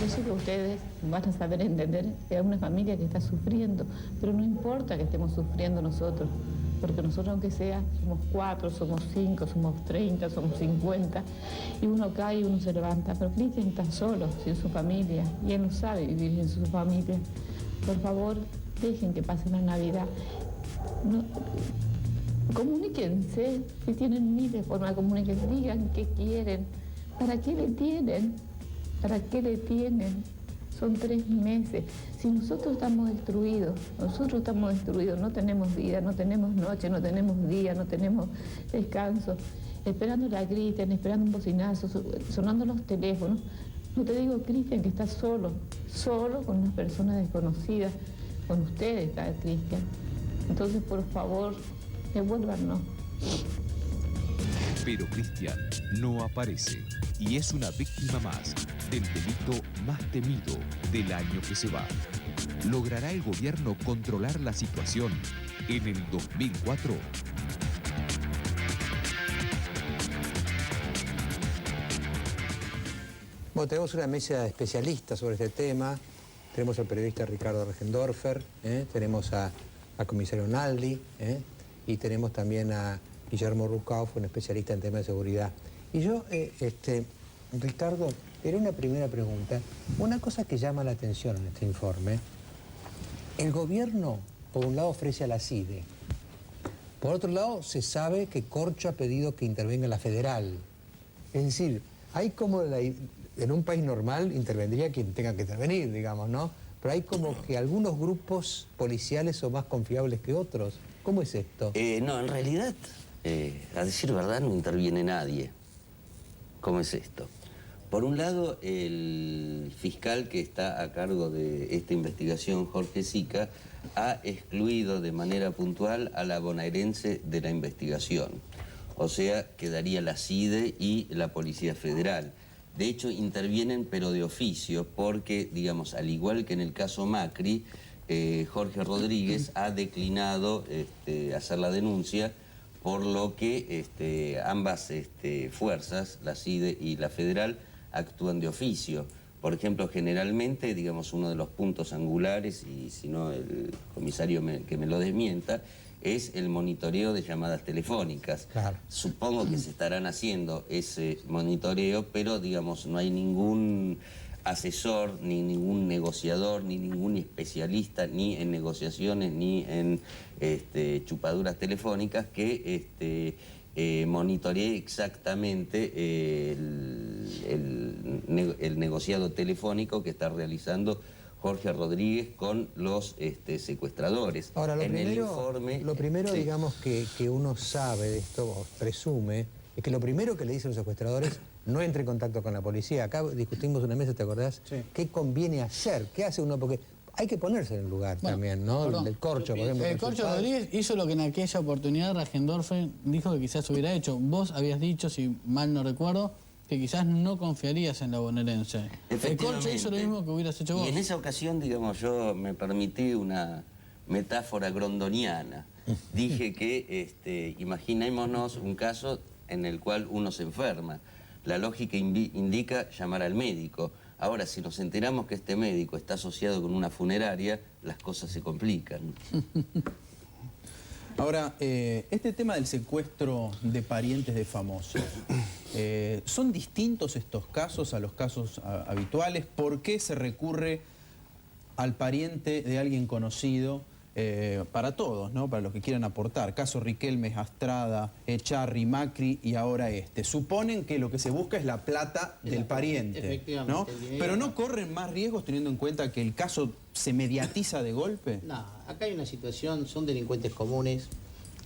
Yo sé que ustedes van a saber entender que hay una familia que está sufriendo, pero no importa que estemos sufriendo nosotros, porque nosotros, aunque sea, somos 4, somos 5, somos 30, somos 50, y uno cae y uno se levanta, pero Cristian está solo, sin su familia, y él no sabe vivir sin su familia. Por favor, dejen que pase la Navidad. No, comuníquense, si tienen miles de formas de comunicarse, digan qué quieren, para qué le tienen, para qué le tienen. Son 3 meses. Si nosotros estamos destruidos, no tenemos vida, no tenemos noche, no tenemos día, no tenemos descanso, esperando la griten, esperando un bocinazo, sonando los teléfonos. No te digo, Cristian, que está solo con una persona desconocida, con ustedes está Cristian. Entonces, por favor, devuélvanos. Pero Cristian no aparece y es una víctima más del delito más temido del año que se va. ¿Logrará el gobierno controlar la situación en el 2004? Bueno, tenemos una mesa de especialistas sobre este tema. Tenemos al periodista Ricardo Regendorfer, tenemos al comisario Naldi, y tenemos también a Guillermo Rucauf, un especialista en temas de seguridad. Y yo, Ricardo, era una primera pregunta. Una cosa que llama la atención en este informe, el gobierno, por un lado, ofrece a la CIDE. Por otro lado, se sabe que Corcho ha pedido que intervenga la federal. Es decir, hay como, en un país normal intervendría quien tenga que intervenir, digamos, ¿no? Pero hay como que algunos grupos policiales son más confiables que otros. ¿Cómo es esto? No, en realidad, a decir verdad, no interviene nadie. ¿Cómo es esto? Por un lado, el fiscal que está a cargo de esta investigación, Jorge Sica, ha excluido de manera puntual a la bonaerense de la investigación. O sea, quedaría la CIDE y la Policía Federal. De hecho, intervienen pero de oficio porque, digamos, al igual que en el caso Macri, Jorge Rodríguez ha declinado hacer la denuncia, por lo que ambas fuerzas, la CIDE y la Federal, actúan de oficio. Por ejemplo, generalmente, digamos, uno de los puntos angulares, y si no el comisario que me lo desmienta, es el monitoreo de llamadas telefónicas. Claro. Supongo que se estarán haciendo ese monitoreo, pero, digamos, no hay ningún asesor, ni ningún negociador, ni ningún especialista, ni en negociaciones, ni en chupaduras telefónicas que monitoree exactamente el negociado telefónico que está realizando Jorge Rodríguez con los secuestradores. Ahora, lo primero sí, digamos, que uno sabe de esto, o presume, es que lo primero que le dicen los secuestradores, no entre en contacto con la policía. Acá discutimos una mesa, ¿te acordás? Sí. ¿Qué conviene hacer? ¿Qué hace uno? Porque hay que ponerse en el lugar también, ¿no? Perdón, el Corcho, por ejemplo. El Corcho Rodríguez hizo lo que en aquella oportunidad Regendorfer dijo que quizás hubiera hecho. Vos habías dicho, si mal no recuerdo, que quizás no confiarías en la bonaerense. El Corcho hizo lo mismo que hubieras hecho vos. Y en esa ocasión, digamos, yo me permití una metáfora grondoniana. Dije que imaginémonos un caso en el cual uno se enferma. La lógica indica llamar al médico. Ahora, si nos enteramos que este médico está asociado con una funeraria, las cosas se complican. Ahora, este tema del secuestro de parientes de famosos, ¿son distintos estos casos a los casos habituales? ¿Por qué se recurre al pariente de alguien conocido? Para todos, ¿no? Para los que quieran aportar. Caso Riquelme, Astrada, Echarri, Macri y ahora este. Suponen que lo que se busca es la plata del pariente, ¿no? Pero ¿no corren más riesgos teniendo en cuenta que el caso se mediatiza de golpe? No, acá hay una situación, son delincuentes comunes,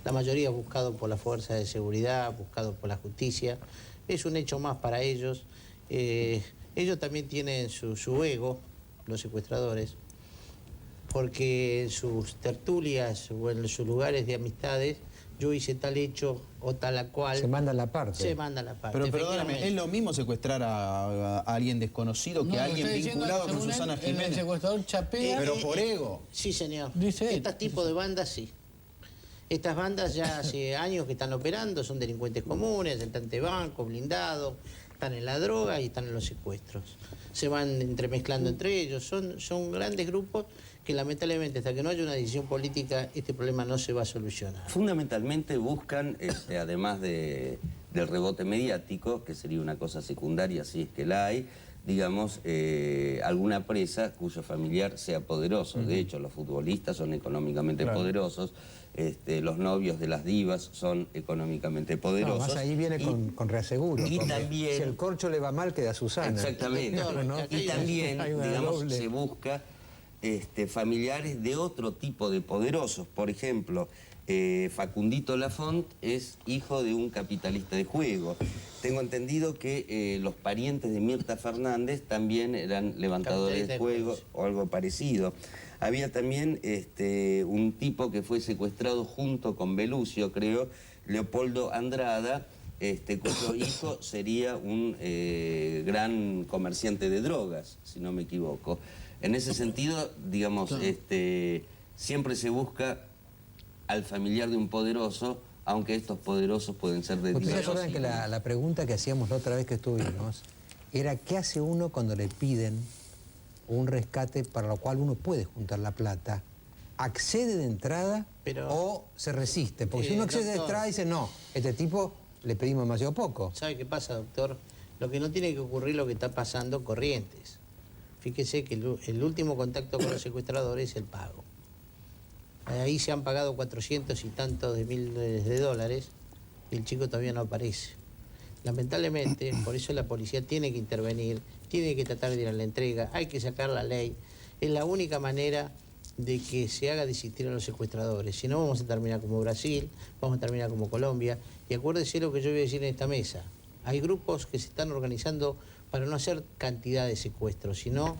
la mayoría buscados por la fuerza de seguridad, buscados por la justicia. Es un hecho más para ellos. Ellos también tienen su ego, los secuestradores, porque en sus tertulias o en sus lugares de amistades yo hice tal hecho o tal a cual. Se manda la parte. Se manda la parte. Pero perdóname, ¿es lo mismo secuestrar a alguien desconocido que a alguien vinculado con Susana Jiménez? El secuestrador chapea. Pero por ego. Sí, señor. Dice Estos tipos de bandas, sí. Estas bandas ya hace años que están operando, son delincuentes comunes, asaltantes de banco, blindados, están en la droga y están en los secuestros. Se van entremezclando entre ellos, son grandes grupos que lamentablemente hasta que no haya una decisión política este problema no se va a solucionar. Fundamentalmente buscan, además del rebote mediático, que sería una cosa secundaria si es que la hay, digamos, alguna presa cuyo familiar sea poderoso. De hecho, los futbolistas son económicamente poderosos, los novios de las divas son económicamente poderosos. No, más ahí viene con reaseguro. Y también, si el corcho le va mal, queda Susana. Exactamente. ¿No? Y también, digamos, se busca familiares de otro tipo de poderosos. Por ejemplo, Facundito Lafont es hijo de un capitalista de juego. Tengo entendido que los parientes de Mirta Fernández también eran levantadores de juego o algo parecido. Había también un tipo que fue secuestrado junto con Belucio, creo, Leopoldo Andrada, cuyo hijo sería un gran comerciante de drogas, si no me equivoco. En ese sentido, digamos, siempre se busca al familiar de un poderoso, aunque estos poderosos pueden ser de ¿Ustedes diversos. se acuerdan que la pregunta que hacíamos la otra vez que estuvimos era qué hace uno cuando le piden un rescate para lo cual uno puede juntar la plata? ¿Accede de entrada o se resiste? Porque si uno accede de entrada dice, no, este tipo le pedimos demasiado poco. ¿Sabe qué pasa, doctor? Lo que no tiene que ocurrir lo que está pasando Corrientes. Fíjese que el último contacto con los secuestradores es el pago. Ahí se han pagado 400 y tantos de miles de dólares y el chico todavía no aparece. Lamentablemente, por eso la policía tiene que intervenir, tiene que tratar de ir a la entrega, hay que sacar la ley. Es la única manera de que se haga desistir a los secuestradores. Si no, vamos a terminar como Brasil, vamos a terminar como Colombia. Y acuérdese lo que yo voy a decir en esta mesa. Hay grupos que se están organizando para no hacer cantidad de secuestros, sino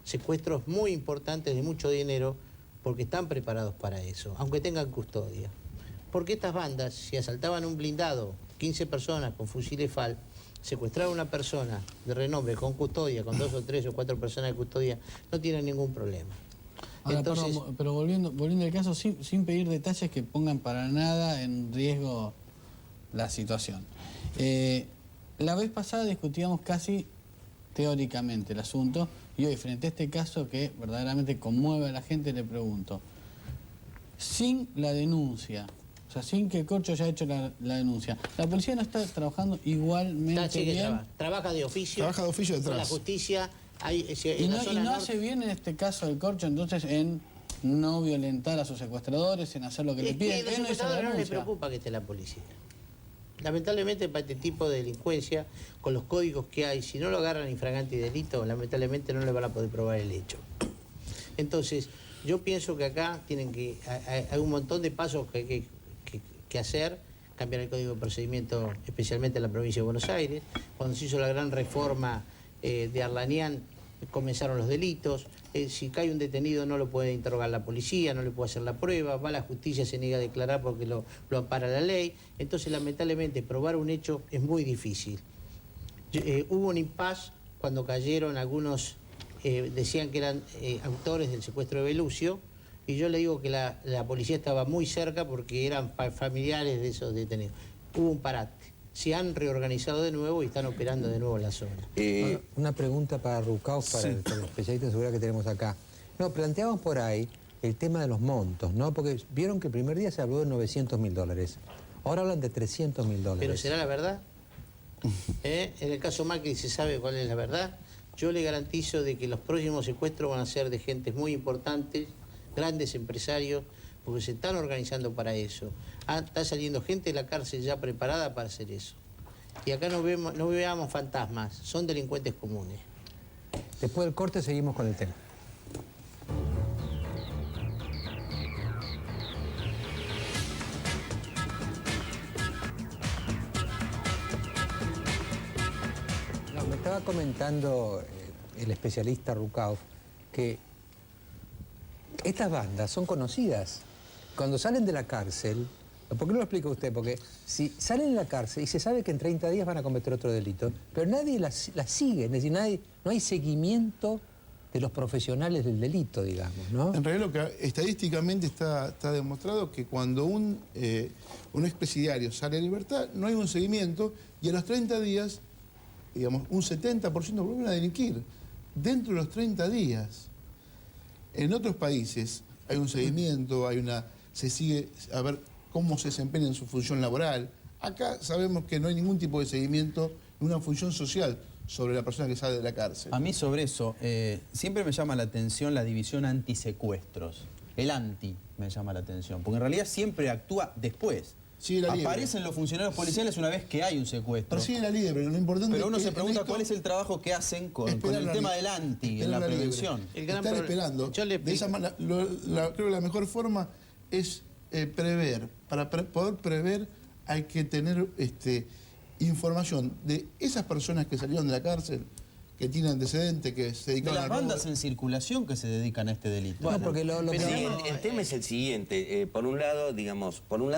secuestros muy importantes de mucho dinero, porque están preparados para eso, aunque tengan custodia. Porque estas bandas, si asaltaban un blindado, 15 personas con fusiles FAL, secuestrar a una persona de renombre con custodia, con 2 o 3 o 4 personas de custodia, no tienen ningún problema. Ahora, Entonces, pero volviendo al caso, sin pedir detalles que pongan para nada en riesgo la situación. La vez pasada discutíamos casi teóricamente el asunto, y hoy frente a este caso que verdaderamente conmueve a la gente, le pregunto, sin la denuncia, o sea, sin que el corcho haya hecho la denuncia, ¿la policía no está trabajando igualmente bien? Trabaja de oficio. Trabaja de oficio detrás. Con la justicia. Y no hace bien en este caso el corcho, entonces, en no violentar a sus secuestradores, en hacer lo que le piden. A los secuestradores no les preocupa que esté la policía. Lamentablemente para este tipo de delincuencia, con los códigos que hay, si no lo agarran infragante y delito, lamentablemente no le van a poder probar el hecho. Entonces, yo pienso que acá hay un montón de pasos que hacer, cambiar el código de procedimiento, especialmente en la provincia de Buenos Aires. Cuando se hizo la gran reforma de Arlanian, comenzaron los delitos. Si cae un detenido no lo puede interrogar la policía, no le puede hacer la prueba, va a la justicia, se niega a declarar porque lo ampara la ley. Entonces, lamentablemente, probar un hecho es muy difícil. Hubo un impasse cuando cayeron algunos, decían que eran autores del secuestro de Belucio, y yo le digo que la policía estaba muy cerca porque eran familiares de esos detenidos. Hubo un parate. Se han reorganizado de nuevo y están operando de nuevo en la zona. Una pregunta para Rucauf, para el especialista de seguridad que tenemos acá. No, planteamos por ahí el tema de los montos, ¿no? Porque vieron que el primer día se habló de $900.000. Ahora hablan de $300.000. ¿Pero será la verdad? En el caso Macri se sabe cuál es la verdad. Yo le garantizo de que los próximos secuestros van a ser de gentes muy importantes, grandes empresarios, porque se están organizando para eso. Está saliendo gente de la cárcel ya preparada para hacer eso. Y acá no veamos fantasmas, son delincuentes comunes. Después del corte seguimos con el tema. No, me estaba comentando el especialista Rucauf que estas bandas son conocidas. Cuando salen de la cárcel, ¿Por qué no lo explica usted? Porque si salen de la cárcel y se sabe que en 30 días van a cometer otro delito, pero nadie la sigue, es decir, no hay seguimiento de los profesionales del delito, digamos, ¿no? En realidad, lo que estadísticamente está demostrado que cuando un expresidiario sale a libertad, no hay un seguimiento y a los 30 días, digamos, un 70% vuelven a delinquir. Dentro de los 30 días. En otros países hay un seguimiento, se sigue a ver cómo se desempeña en su función laboral. Acá sabemos que no hay ningún tipo de seguimiento, una función social sobre la persona que sale de la cárcel. A mí sobre eso, siempre me llama la atención la división antisecuestros. El anti me llama la atención, porque en realidad siempre actúa después. Aparecen los funcionarios policiales una vez que hay un secuestro. Pero sigue la libre, pero lo importante Pero uno es se pregunta cuál es el trabajo que hacen con el tema del anti, en la prevención. Están esperando. De esa manera, creo que la mejor forma es prever. Para poder prever hay que tener información de esas personas que salieron de la cárcel, que tienen antecedentes, que se dedican a... De las bandas en circulación que se dedican a este delito. Bueno, porque el tema es el siguiente. Por un lado,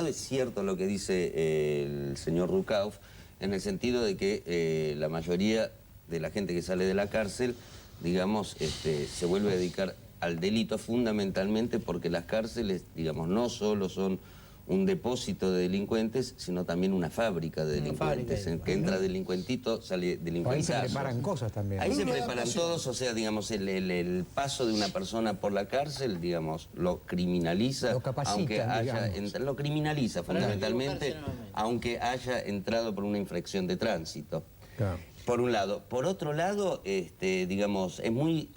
es cierto lo que dice el señor Rucauf, en el sentido de que la mayoría de la gente que sale de la cárcel, digamos, se vuelve a dedicar al delito fundamentalmente porque las cárceles, digamos, no solo son un depósito de delincuentes, sino también una fábrica de delincuentes. En que entra delincuentito, sale delincuentazo. Ahí se preparan cosas también. Ahí se preparan todos, o sea, digamos, el paso de una persona por la cárcel, digamos, lo criminaliza, lo capacita, aunque haya lo criminaliza fundamentalmente, aunque haya entrado por una infracción de tránsito. Claro. Por un lado. Por otro lado, digamos, es muy...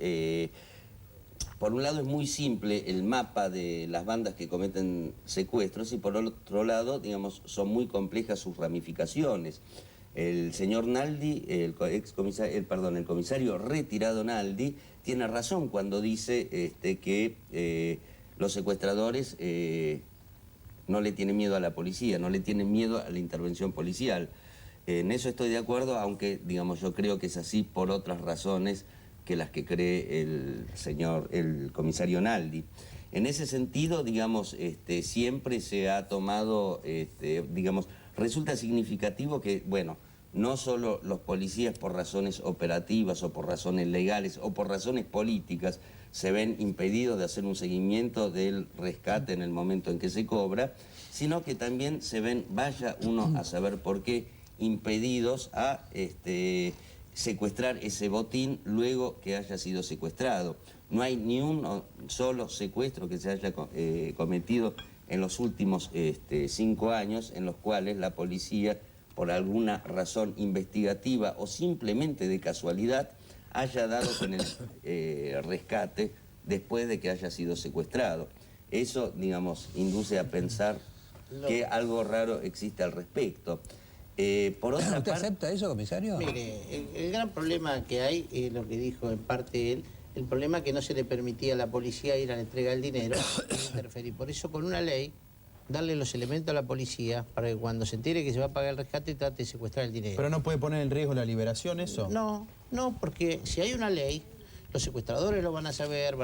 por un lado es muy simple el mapa de las bandas que cometen secuestros y por otro lado, digamos, son muy complejas sus ramificaciones. El señor Naldi, el comisario retirado Naldi, tiene razón cuando dice que los secuestradores no le tienen miedo a la policía, no le tienen miedo a la intervención policial. En eso estoy de acuerdo, aunque, digamos, yo creo que es así por otras razones que las que cree el comisario Naldi. En ese sentido, digamos, siempre se ha tomado, digamos, resulta significativo que, bueno, no solo los policías por razones operativas o por razones legales o por razones políticas se ven impedidos de hacer un seguimiento del rescate en el momento en que se cobra, sino que también se ven, vaya uno a saber por qué, impedidos a secuestrar ese botín luego que haya sido secuestrado. No hay ni un solo secuestro que se haya cometido en los últimos 5 años en los cuales la policía, por alguna razón investigativa o simplemente de casualidad, haya dado con el rescate después de que haya sido secuestrado. Eso, digamos, induce a pensar que algo raro existe al respecto. Por otra ¿Usted parte, acepta eso, comisario? Mire, el gran problema que hay, es lo que dijo en parte él, el problema que no se le permitía a la policía ir a la entrega del dinero y interferir. Por eso, con una ley, darle los elementos a la policía para que cuando se entere que se va a pagar el rescate trate de secuestrar el dinero. ¿Pero no puede poner en riesgo la liberación eso? No, porque si hay una ley, los secuestradores lo van a saber,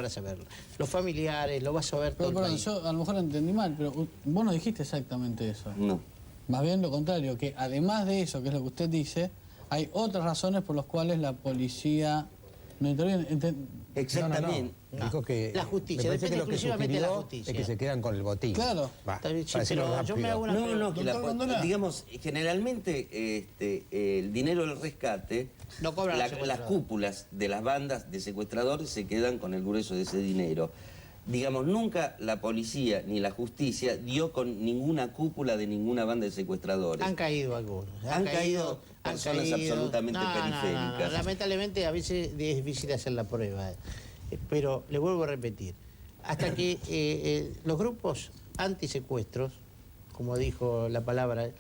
los familiares, lo va a saber todo el país. Yo a lo mejor entendí mal, pero vos no dijiste exactamente eso. No. Más bien lo contrario, que además de eso, que es lo que usted dice, hay otras razones por las cuales la policía no interviene. Exactamente. No. Dijo que la justicia, me parece depende que lo que exclusivamente de la sugirió justicia. es que se quedan con el botín. Claro. Pero yo me hago una pregunta. No, digamos, generalmente el dinero del rescate, no cobran las cúpulas de las bandas de secuestradores se quedan con el grueso de ese dinero. Digamos, nunca la policía ni la justicia dio con ninguna cúpula de ninguna banda de secuestradores. Han caído algunos. Han caído personas absolutamente periféricas. No. Lamentablemente a veces es difícil hacer la prueba. Pero le vuelvo a repetir. Hasta que los grupos antisecuestros, como dijo la palabra,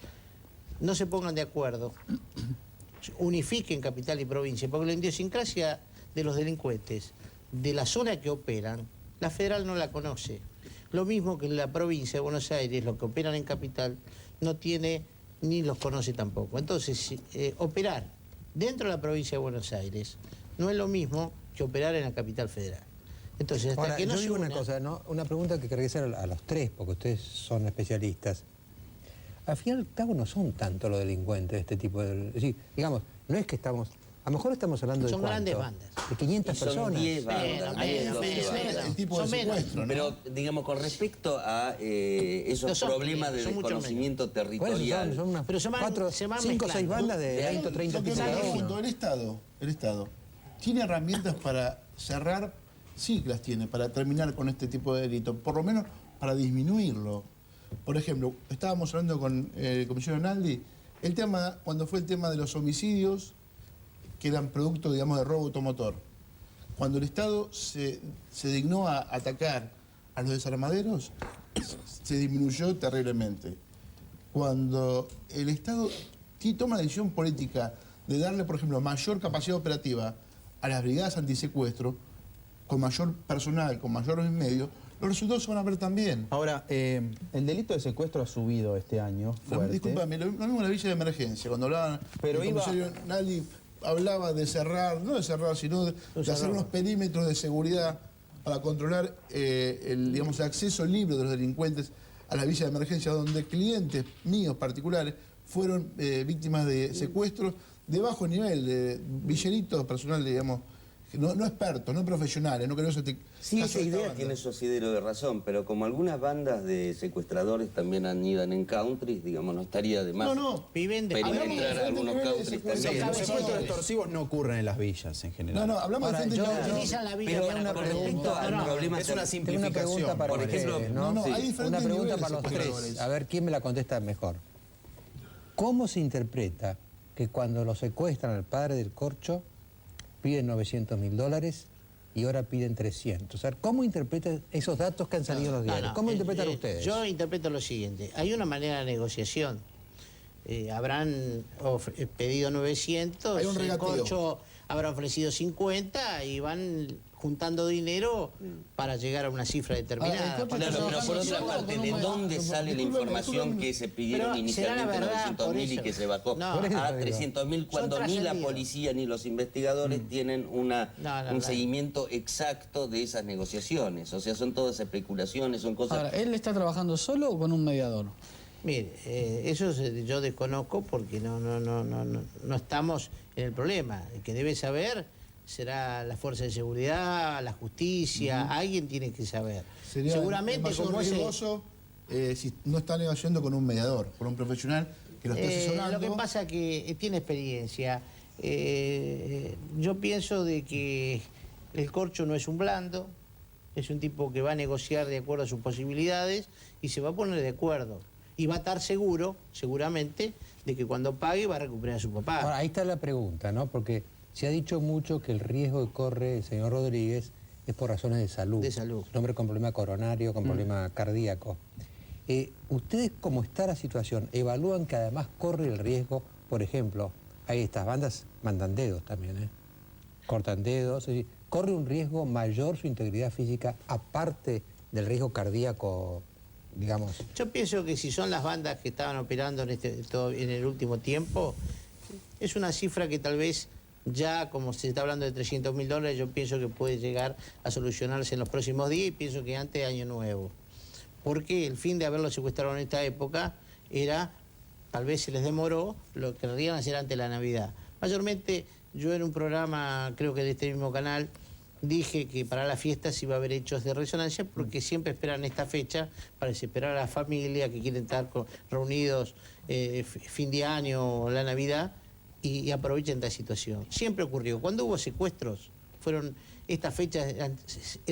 no se pongan de acuerdo, unifiquen capital y provincia, porque la idiosincrasia de los delincuentes, de la zona que operan, la federal no la conoce. Lo mismo que la provincia de Buenos Aires, los que operan en capital, no tiene ni los conoce tampoco. Entonces, operar dentro de la provincia de Buenos Aires no es lo mismo que operar en la capital federal. Entonces, hasta ahora, que no yo se digo una... una cosa, ¿no? Una pregunta que quería hacer a los tres, porque ustedes son especialistas. al final y al cabo no son tanto los delincuentes de este tipo de... Es decir, digamos, no es que estamos... A lo mejor estamos hablando son de grandes ¿cuánto? bandas. De 500 Son personas. 10 bandas, 10, 12 bandas. El tipo de secuestro, ¿no? Pero, digamos, con respecto a esos No son problemas 500, de son mucho desconocimiento territorial... Son unas Pero se van 5 o 6 bandas de 20 o 30 Lo que tipos me cada pregunto, uno. el Estado, ¿tiene herramientas para cerrar? Sí, las tiene, para terminar con este tipo de delito, por lo menos para disminuirlo. Por ejemplo, estábamos hablando con el comisario Naldi, el tema, cuando fue el tema de los homicidios, que eran producto, digamos, de robo automotor. Cuando el Estado se dignó a atacar a los desarmaderos, se disminuyó terriblemente. Cuando el Estado toma la decisión política de darle, por ejemplo, mayor capacidad operativa a las brigadas antisecuestro, con mayor personal, con mayores medios, los resultados se van a ver también. Ahora, el delito de secuestro ha subido este año fuerte. Disculpame, lo mismo en la villa de emergencia, cuando hablaban, Pero el comisario Naldi hablaba de cerrar, no de cerrar, sino de hacer unos perímetros de seguridad para controlar el acceso libre de los delincuentes a la villa de emergencia, donde clientes míos particulares fueron víctimas de secuestros de bajo nivel, de villeritos personal, digamos, no expertos, no profesionales, no creo que Sí, esa idea tiene su asidero de razón, pero como algunas bandas de secuestradores también anidan en countries, digamos, no estaría de más perimetrar algunos countries también. Los secuestros extorsivos no ocurren en las villas en general. No, hablamos de gente Pero con respecto al problema... Es una Tengo una pregunta para por ejemplo, una pregunta para los tres. A ver quién me la contesta mejor. ¿Cómo se interpreta que cuando lo secuestran al padre del corcho piden $900.000 y ahora piden 300? O sea, ¿cómo interpretan esos datos que han salido en los diarios? ¿Cómo interpretan ustedes? Yo interpreto lo siguiente. Hay una manera de negociación. Habrán pedido 900, Hay un el regateo. corcho habrá ofrecido 50 y van juntando dinero para llegar a una cifra determinada. Claro, pero por otra parte, ¿de dónde sale la información que se pidieron inicialmente 900.000 y que se bajó a 300.000 cuando ni la policía ni los investigadores tienen un seguimiento exacto de esas negociaciones? O sea, son todas especulaciones, son cosas... Ahora, ¿él está trabajando solo o con un mediador? Mire, eso yo desconozco porque no estamos en el problema. El que debe saber será la fuerza de seguridad, la justicia, alguien tiene que saber. Sería seguramente demasiado riesgoso si no está negociando con un mediador, con un profesional que lo esté asesorando. Lo que pasa es que tiene experiencia. Yo pienso de que el corcho no es un blando, es un tipo que va a negociar de acuerdo a sus posibilidades y se va a poner de acuerdo. Y va a estar seguro, seguramente, de que cuando pague va a recuperar a su papá. Ahora, ahí está la pregunta, ¿no? Porque se ha dicho mucho que el riesgo que corre el señor Rodríguez es por razones de salud. De salud. Un hombre con problema coronario, con problema cardíaco. ¿Ustedes, cómo está la situación, evalúan que además corre el riesgo, por ejemplo, hay estas bandas mandan dedos también, cortan dedos, es decir, corre un riesgo mayor su integridad física aparte del riesgo cardíaco, digamos? Yo pienso que si son las bandas que estaban operando en el último tiempo, es una cifra que tal vez ya, como se está hablando de $300.000, yo pienso que puede llegar a solucionarse en los próximos días y pienso que antes de Año Nuevo. Porque el fin de haberlo secuestrado en esta época era, tal vez se les demoró, lo que querrían hacer antes de la Navidad. Mayormente, yo en un programa, creo que de este mismo canal, dije que para las fiestas iba a haber hechos de resonancia porque siempre esperan esta fecha para desesperar a la familia que quieren estar reunidos fin de año o la Navidad y aprovechan esta situación. Siempre ocurrió. Cuando hubo secuestros, estas fechas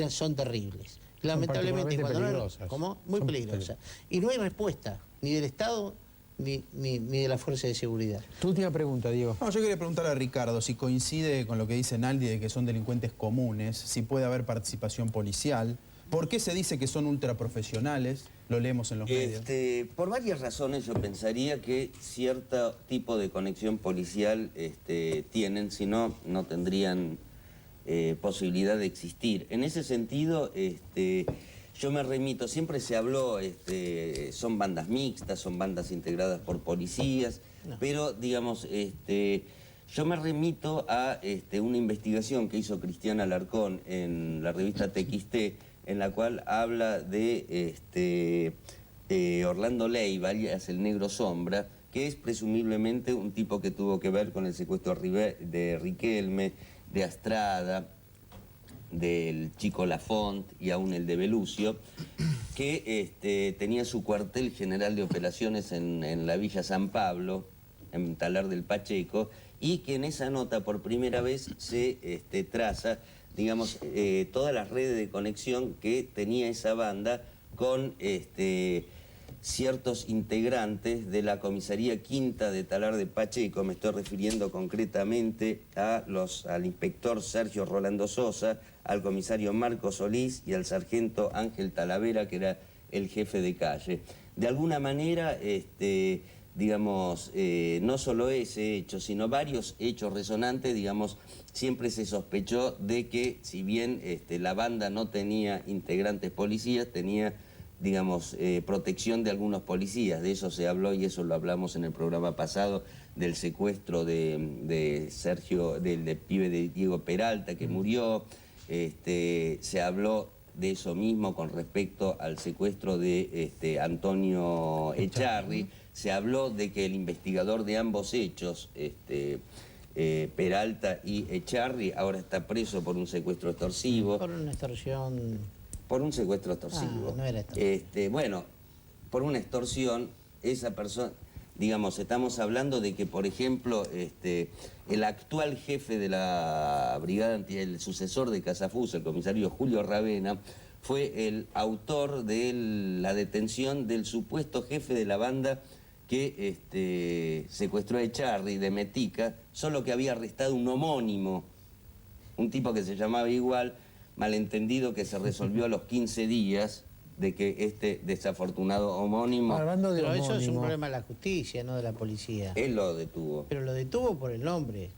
son terribles. Lamentablemente, cuando peligrosas. ¿Cómo? Muy peligrosas. Y no hay respuesta, ni del Estado ni de la Fuerza de Seguridad. Tu última pregunta, Diego. No, yo quería preguntar a Ricardo si coincide con lo que dice Naldi de que son delincuentes comunes, si puede haber participación policial. ¿Por qué se dice que son ultraprofesionales? Lo leemos en los medios. Por varias razones yo pensaría que cierto tipo de conexión policial tienen, si no, no tendrían posibilidad de existir. En ese sentido, yo me remito, siempre se habló, son bandas mixtas, son bandas integradas por policías, pero digamos, yo me remito a una investigación que hizo Cristian Alarcón en la revista TXT, en la cual habla de Orlando Leiva, alias el Negro Sombra, que es presumiblemente un tipo que tuvo que ver con el secuestro de Riquelme, de Astrada, del Chico Lafont y aún el de Belucio, que tenía su cuartel general de operaciones en la Villa San Pablo, en Talar del Pacheco, y que en esa nota por primera vez se traza, digamos, todas las redes de conexión que tenía esa banda con ciertos integrantes de la comisaría quinta de Talar de Pacheco. Me estoy refiriendo concretamente al inspector Sergio Rolando Sosa, al comisario Marco Solís y al sargento Ángel Talavera, que era el jefe de calle. De alguna manera, digamos, no solo ese hecho, sino varios hechos resonantes, digamos, siempre se sospechó de que, si bien la banda no tenía integrantes policías, tenía, digamos, protección de algunos policías. De eso se habló y eso lo hablamos en el programa pasado, del secuestro de Sergio, del pibe de Diego Peralta, que murió. Se habló de eso mismo con respecto al secuestro de Antonio Echarri. Se habló de que el investigador de ambos hechos, Peralta y Echarri, ahora está preso por un secuestro extorsivo. Por una extorsión... Por un secuestro extorsivo. No era extorsión. Bueno, por una extorsión, esa persona, digamos, estamos hablando de que, por ejemplo, el actual jefe de la brigada, el sucesor de Casafuso, el comisario Julio Ravena, fue el autor de la detención del supuesto jefe de la banda que secuestró a Echarri de Metica, solo que había arrestado un homónimo, un tipo que se llamaba igual, malentendido que se resolvió a los 15 días de que este desafortunado homónimo... Pero eso es un problema de la justicia, no de la policía. Él lo detuvo. Pero lo detuvo por el nombre,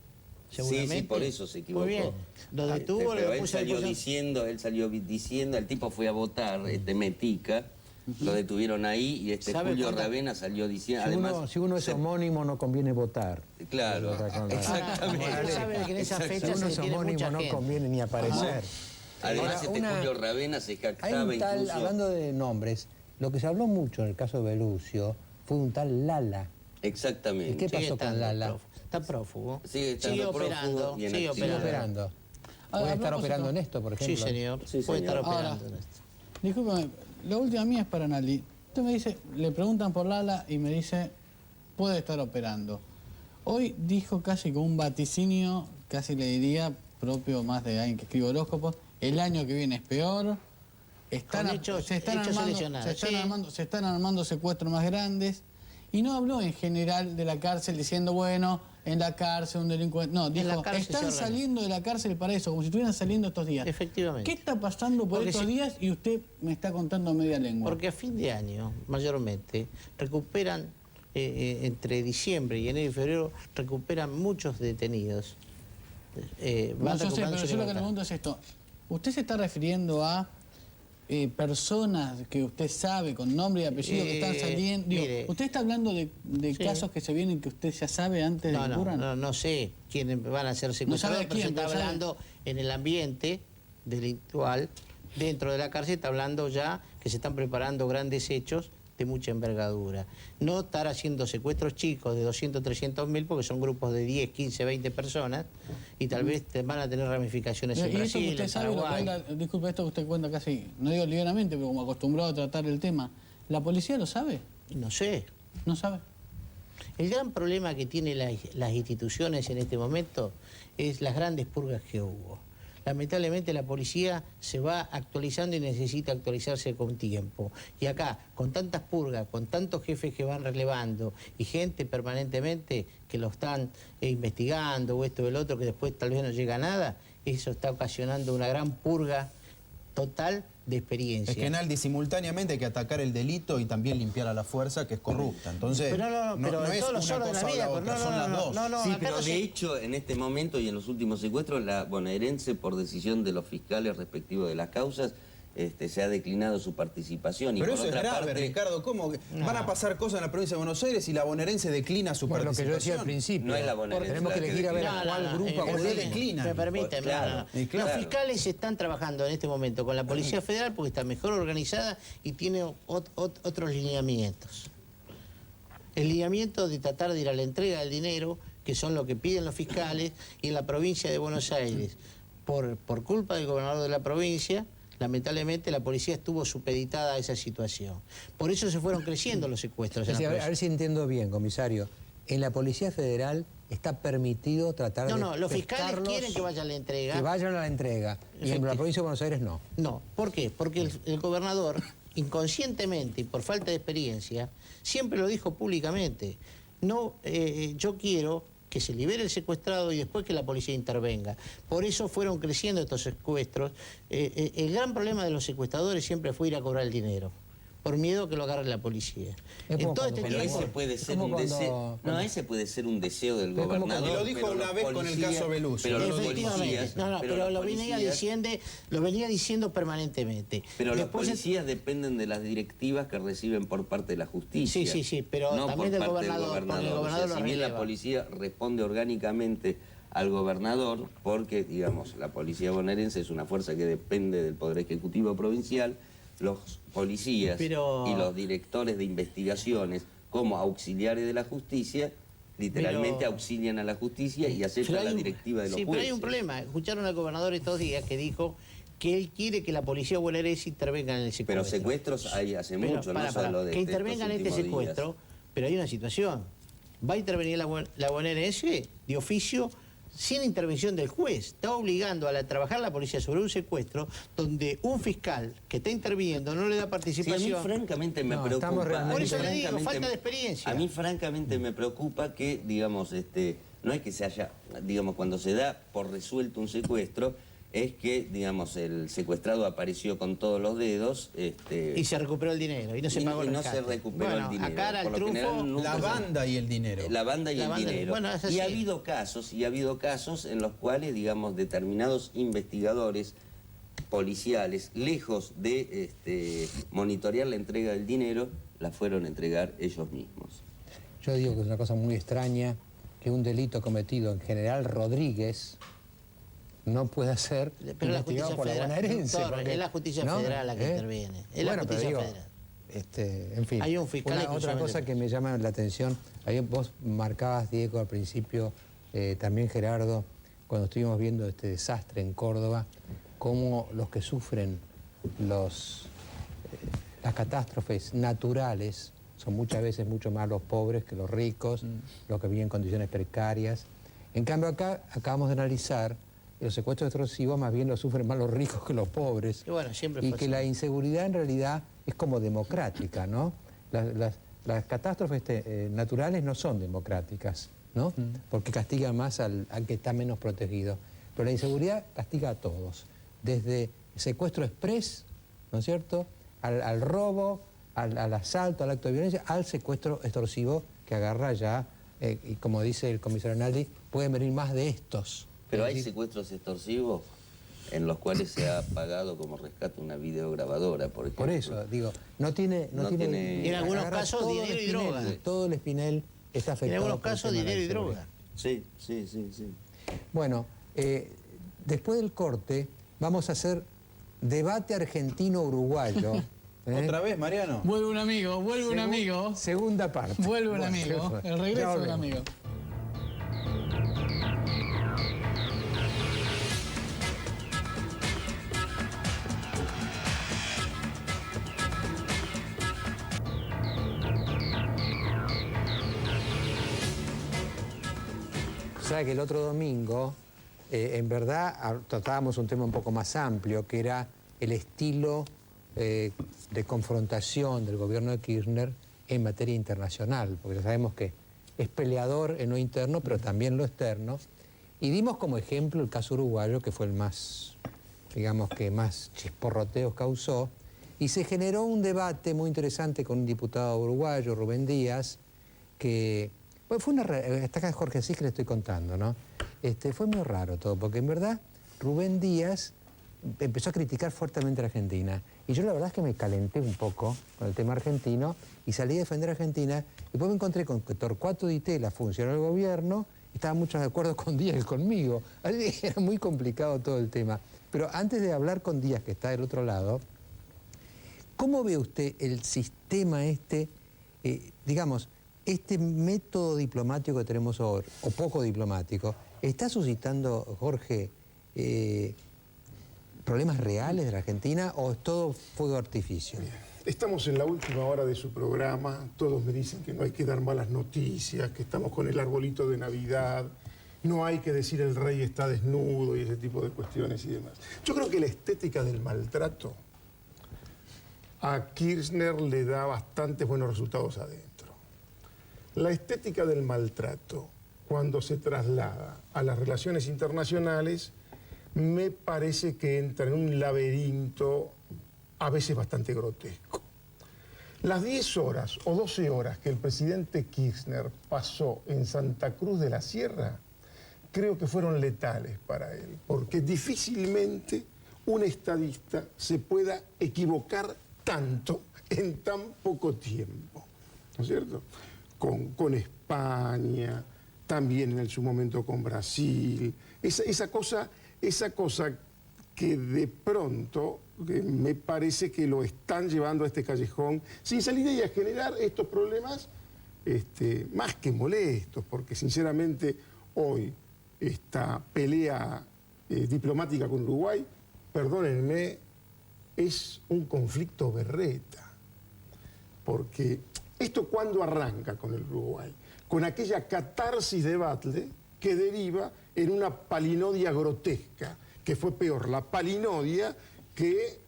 seguramente. Sí, por eso se equivocó. Muy bien, lo detuvo... Pero él salió diciendo, el tipo fue a votar, Metica, lo detuvieron ahí y Julio Ravena salió diciendo... Si uno es homónimo no conviene votar. Claro, exactamente. Sabe que en esa fecha si uno es homónimo no conviene ni aparecer. Además, Julio Ravena se jactaba incluso... Hablando de nombres, lo que se habló mucho en el caso de Belucio fue un tal Lala. Exactamente. ¿Y qué pasó con Lala? Está prófugo. Sigue operando. Sigue operando. ¿Puede estar operando en esto, por ejemplo? Sí, señor. Puede estar operando en esto. Discúlpame, la última mía es para Nali. Usted me dice, le preguntan por Lala y me dice, puede estar operando. Hoy dijo casi con un vaticinio, casi le diría, propio más de alguien que escribe horóscopos, el año que viene es peor, se están armando secuestros más grandes, y no habló en general de la cárcel diciendo, bueno, en la cárcel un delincuente, no, dijo, están saliendo de la cárcel para eso, como si estuvieran saliendo estos días. Efectivamente. ¿Qué está pasando por estos días y usted me está contando a media lengua? Porque a fin de año, mayormente, recuperan, entre diciembre y enero y febrero, recuperan muchos detenidos. No, yo sé, pero yo lo que le pregunto es esto. ¿Usted se está refiriendo a personas que usted sabe con nombre y apellido que están saliendo? Digo, ¿usted está hablando de casos que se vienen que usted ya sabe antes de que ocurran? No sé quiénes van a ser secuestrados, pero se está hablando en el ambiente delictual, dentro de la cárcel, está hablando ya que se están preparando grandes hechos de mucha envergadura. No estar haciendo secuestros chicos de 200, 300 mil, porque son grupos de 10, 15, 20 personas, y tal vez van a tener ramificaciones en Brasil, en Paraguay. Disculpe, esto que usted cuenta casi, no digo ligeramente, pero como acostumbrado a tratar el tema, ¿la policía lo sabe? No sé. ¿No sabe? El gran problema que tienen las instituciones en este momento es las grandes purgas que hubo. Lamentablemente la policía se va actualizando y necesita actualizarse con tiempo. Y acá, con tantas purgas, con tantos jefes que van relevando y gente permanentemente que lo están investigando o esto o el otro, que después tal vez no llega a nada, eso está ocasionando una gran purga total de experiencia. Es que, Naldi, simultáneamente hay que atacar el delito y también limpiar a la fuerza que es corrupta. Entonces, pero no es una cosa o la otra, son las dos. Sí, pero de hecho, en este momento y en los últimos secuestros, la bonaerense, por decisión de los fiscales respectivos de las causas, se ha declinado su participación. Pero y por eso es otra grave, parte, Ricardo. ¿Cómo? Van a pasar cosas en la provincia de Buenos Aires y la bonaerense declina su participación. Lo que yo decía al principio. No es la bonaerense. Tenemos que elegir a ver a cuál grupo declina. Me permite. Claro. Los fiscales están trabajando en este momento con la Policía Federal porque está mejor organizada y tiene otros lineamientos. El lineamiento de tratar de ir a la entrega del dinero, que son lo que piden los fiscales, y en la provincia de Buenos Aires, por culpa del gobernador de la provincia, lamentablemente la policía estuvo supeditada a esa situación. Por eso se fueron creciendo los secuestros. A ver si entiendo bien, comisario. En la Policía Federal está permitido tratar de los fiscales quieren que vayan a la entrega. Que vayan a la entrega. Y en la provincia de Buenos Aires no. No. ¿Por qué? Porque el gobernador, inconscientemente y por falta de experiencia, siempre lo dijo públicamente. No, yo quiero que se libere el secuestrado y después que la policía intervenga. Por eso fueron creciendo estos secuestros. El gran problema de los secuestradores siempre fue ir a cobrar el dinero, por miedo que lo agarre la policía. Pero ese puede ser un deseo. No, ese puede ser un deseo del gobernador. Y lo dijo una vez con el caso Belushi. Pero los policías. Pero lo venía diciendo permanentemente. Pero los policías dependen de las directivas que reciben por parte de la justicia. Sí, pero no también por del parte gobernador. del gobernador. O sea, si bien la policía responde orgánicamente al gobernador, porque, digamos, la policía bonaerense es una fuerza que depende del Poder Ejecutivo Provincial, los policías y los directores de investigaciones como auxiliares de la justicia literalmente auxilian a la justicia y aceptan la directiva de los jueces. Pero hay un problema. Escucharon al gobernador estos días que dijo que él quiere que la policía bonaerense intervenga en el secuestro. Pero secuestros hay hace mucho, no solo de que intervengan en este secuestro, días. Pero hay una situación. Va a intervenir la bonaerense de oficio sin intervención del juez. Está obligando a trabajar la policía sobre un secuestro donde un fiscal que está interviniendo no le da participación. Sí, a mí francamente me preocupa. Por eso le digo, falta de experiencia. A mí francamente me preocupa que, digamos, no es que se haya, digamos, cuando se da por resuelto un secuestro, es que, digamos, el secuestrado apareció con todos los dedos. Y se recuperó el dinero, y no se pagó el rescate. No se recuperó el dinero. Acá era el trufo, la banda y el dinero. La banda y el dinero. Bueno, y ha habido casos en los cuales, digamos, determinados investigadores policiales, lejos de monitorear la entrega del dinero, la fueron a entregar ellos mismos. Yo digo que es una cosa muy extraña que un delito cometido en General Rodríguez no puede ser investigado por la bonaerense. Es la justicia federal la que interviene. Es la justicia federal. En fin, hay un fiscal otra cosa que me llama la atención, ahí vos marcabas, Diego, al principio, también Gerardo, cuando estuvimos viendo este desastre en Córdoba, cómo los que sufren las catástrofes naturales son muchas veces mucho más los pobres que los ricos, los que viven en condiciones precarias. En cambio acá acabamos de analizar los secuestros extorsivos más bien los sufren más los ricos que los pobres. Y que la inseguridad en realidad es como democrática, ¿no? Las catástrofes naturales no son democráticas, ¿no? Porque castigan más al que está menos protegido. Pero la inseguridad castiga a todos. Desde secuestro express, ¿no es cierto?, al robo, al asalto, al acto de violencia, al secuestro extorsivo que agarra ya, y como dice el comisario Naldi, pueden venir más de estos. Pero hay secuestros extorsivos en los cuales se ha pagado como rescate una videograbadora, por ejemplo. Por eso, digo, no tiene en algunos casos dinero y droga. Todo el espinel está afectado. En algunos casos dinero y droga. Sí. Bueno, después del corte vamos a hacer debate argentino-uruguayo. ¿Otra vez, Mariano? Vuelve un amigo, Segunda parte. Vuelve un amigo, el regreso de un amigo. Sabe que el otro domingo, en verdad, tratábamos un tema un poco más amplio, que era el estilo de confrontación del gobierno de Kirchner en materia internacional, porque ya sabemos que es peleador en lo interno, pero también lo externo. Y dimos como ejemplo el caso uruguayo, que fue el más, digamos, que más chisporroteos causó, y se generó un debate muy interesante con un diputado uruguayo, Rubén Díaz, que... Bueno, está acá Jorge Asís que le estoy contando, ¿no? Fue muy raro todo, porque en verdad Rubén Díaz empezó a criticar fuertemente a Argentina. Y yo la verdad es que me calenté un poco con el tema argentino y salí a defender a Argentina. Y después me encontré con que Torcuato Di Tella funcionó el gobierno y estaban mucho de acuerdo con Díaz y conmigo. Así que era muy complicado todo el tema. Pero antes de hablar con Díaz, que está del otro lado, ¿cómo ve usted el sistema digamos, este método diplomático que tenemos ahora, o poco diplomático, está suscitando, Jorge, problemas reales de la Argentina o es todo fuego de artificio? Estamos en la última hora de su programa, todos me dicen que no hay que dar malas noticias, que estamos con el arbolito de Navidad, no hay que decir el rey está desnudo y ese tipo de cuestiones y demás. Yo creo que la estética del maltrato a Kirchner le da bastantes buenos resultados adentro. La estética del maltrato, cuando se traslada a las relaciones internacionales, me parece que entra en un laberinto a veces bastante grotesco. Las 10 horas o 12 horas que el presidente Kirchner pasó en Santa Cruz de la Sierra, creo que fueron letales para él, porque difícilmente un estadista se pueda equivocar tanto en tan poco tiempo, ¿no es cierto? Con España, también en su momento con Brasil, esa cosa que de pronto me parece que lo están llevando a este callejón sin salida y a generar estos problemas más que molestos, porque sinceramente hoy esta pelea diplomática con Uruguay, perdónenme, es un conflicto berreta, porque esto ¿cuándo arranca con el Uruguay? Con aquella catarsis de Batlle que deriva en una palinodia grotesca, que fue peor la palinodia que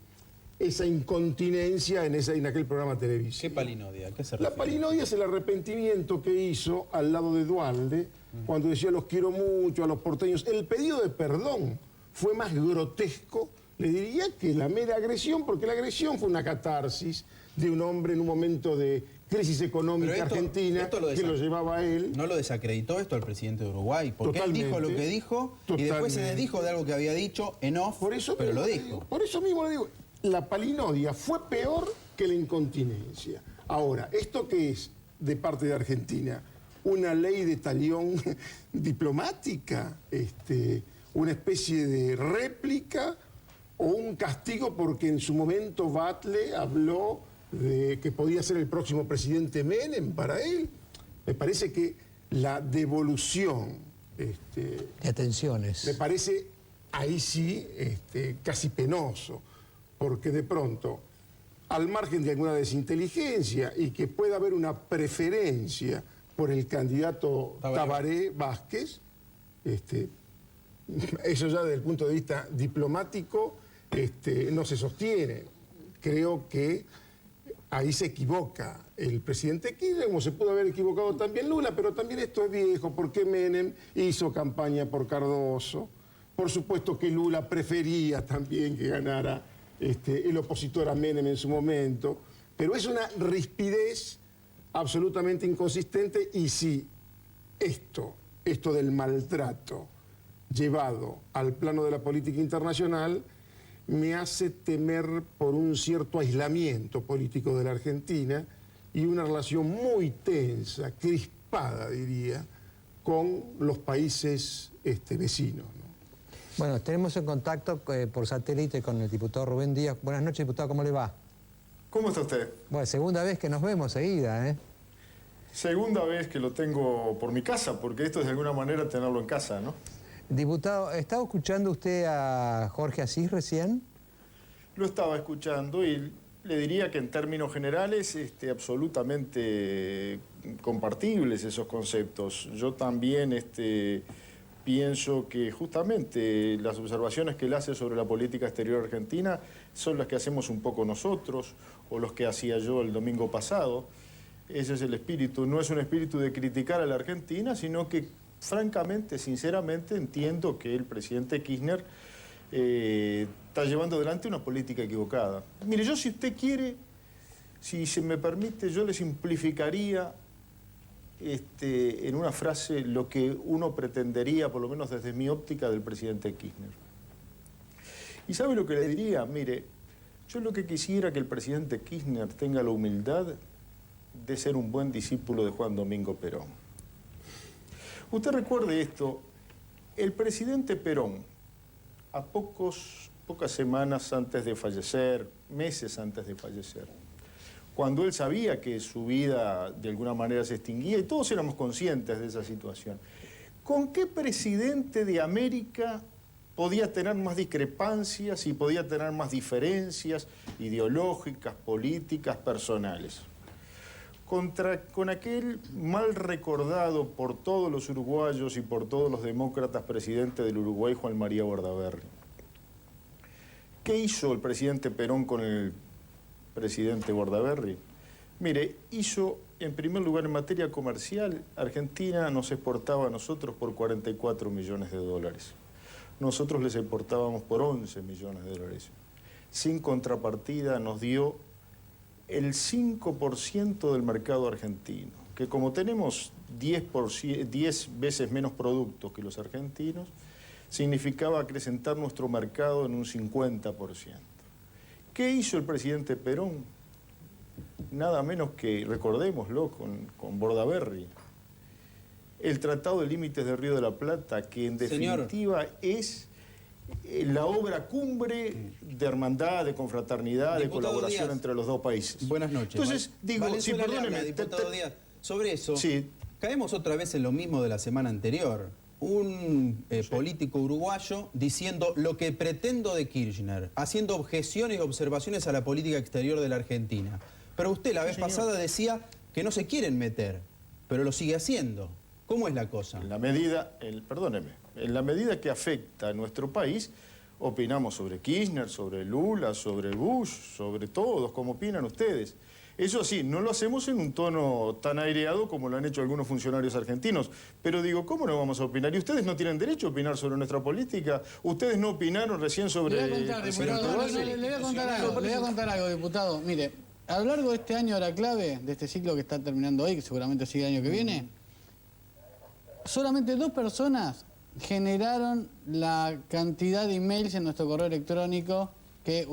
esa incontinencia en aquel programa televisivo. ¿Qué palinodia? ¿A qué se refiere? La palinodia es el arrepentimiento que hizo al lado de Duhalde, cuando decía los quiero mucho a los porteños. El pedido de perdón fue más grotesco, le diría, que la mera agresión, porque la agresión fue una catarsis de un hombre en un momento de crisis económica argentina que lo llevaba a él. ¿No lo desacreditó esto al presidente de Uruguay? Porque él dijo lo que dijo y después se desdijo de algo que había dicho en off, pero lo dijo. Por eso mismo le digo, la palinodia fue peor que la incontinencia. Ahora, ¿esto qué es de parte de Argentina? Una ley de talión diplomática, una especie de réplica o un castigo porque en su momento Batlle habló de que podía ser el próximo presidente Menem para él. Me parece que la devolución de atenciones me parece ahí sí casi penoso, porque de pronto, al margen de alguna desinteligencia y que pueda haber una preferencia por el candidato Tabaré Vázquez, eso ya desde el punto de vista diplomático no se sostiene. Creo que ahí se equivoca el presidente Kirchner, como se pudo haber equivocado también Lula, pero también esto es viejo, porque Menem hizo campaña por Cardoso. Por supuesto que Lula prefería también que ganara el opositor a Menem en su momento, pero es una rispidez absolutamente inconsistente. Y si esto del maltrato llevado al plano de la política internacional me hace temer por un cierto aislamiento político de la Argentina y una relación muy tensa, crispada, diría, con los países vecinos, ¿no? Bueno, tenemos en contacto por satélite con el diputado Rubén Díaz. Buenas noches, diputado, ¿cómo le va? ¿Cómo está usted? Bueno, segunda vez que nos vemos seguida, ¿eh? Segunda vez que lo tengo por mi casa, porque esto es de alguna manera tenerlo en casa, ¿no? Diputado, ¿estaba escuchando usted a Jorge Asís recién? Lo estaba escuchando y le diría que en términos generales absolutamente compartibles esos conceptos. Yo también pienso que justamente las observaciones que él hace sobre la política exterior argentina son las que hacemos un poco nosotros, o los que hacía yo el domingo pasado. Ese es el espíritu. No es un espíritu de criticar a la Argentina, sino que francamente, sinceramente, entiendo que el presidente Kirchner está llevando adelante una política equivocada. Mire, yo, si usted quiere, si se me permite, yo le simplificaría en una frase lo que uno pretendería, por lo menos desde mi óptica, del presidente Kirchner. ¿Y sabe lo que le diría? Mire, yo lo que quisiera que el presidente Kirchner tenga la humildad de ser un buen discípulo de Juan Domingo Perón. Usted recuerde esto, el presidente Perón, a pocas semanas antes de fallecer, meses antes de fallecer, cuando él sabía que su vida de alguna manera se extinguía, y todos éramos conscientes de esa situación, ¿con qué presidente de América podía tener más discrepancias y podía tener más ideológicas, políticas, personales? Con aquel mal recordado por todos los uruguayos y por todos los demócratas presidente del Uruguay, Juan María Bordaberry. ¿Qué hizo el presidente Perón con el presidente Bordaberry? Mire, hizo, en primer lugar, en materia comercial, Argentina nos exportaba a nosotros por 44 millones de dólares. Nosotros les exportábamos por 11 millones de dólares. Sin contrapartida nos dio el 5% del mercado argentino, que como tenemos 10 veces menos productos que los argentinos, significaba acrecentar nuestro mercado en un 50%. ¿Qué hizo el presidente Perón? Nada menos que, recordémoslo, con Bordaberry, el Tratado de Límites del Río de la Plata, que en definitiva es la obra cumbre de hermandad, de confraternidad, de colaboración Díaz, entre los dos países. Buenas noches. Entonces, digo, sí, perdóneme. Diputado Díaz, sobre eso, sí. Caemos otra vez en lo mismo de la semana anterior. Un político uruguayo diciendo lo que pretendo de Kirchner, haciendo objeciones y observaciones a la política exterior de la Argentina. Pero usted la vez pasada decía que no se quieren meter, pero lo sigue haciendo. ¿Cómo es la cosa? En la medida, perdóneme, en la medida que afecta a nuestro país, opinamos sobre Kirchner, sobre Lula, sobre Bush, sobre todos, como opinan ustedes. Eso sí, no lo hacemos en un tono tan aireado como lo han hecho algunos funcionarios argentinos. Pero digo, ¿cómo no vamos a opinar? ¿Y ustedes no tienen derecho a opinar sobre nuestra política? ¿Ustedes no opinaron recién sobre le voy a contar algo, diputado. Mire, a lo largo de este año, hora clave, de este ciclo que está terminando hoy, que seguramente sigue el año que viene, solamente 2 personas generaron la cantidad de emails en nuestro correo electrónico que,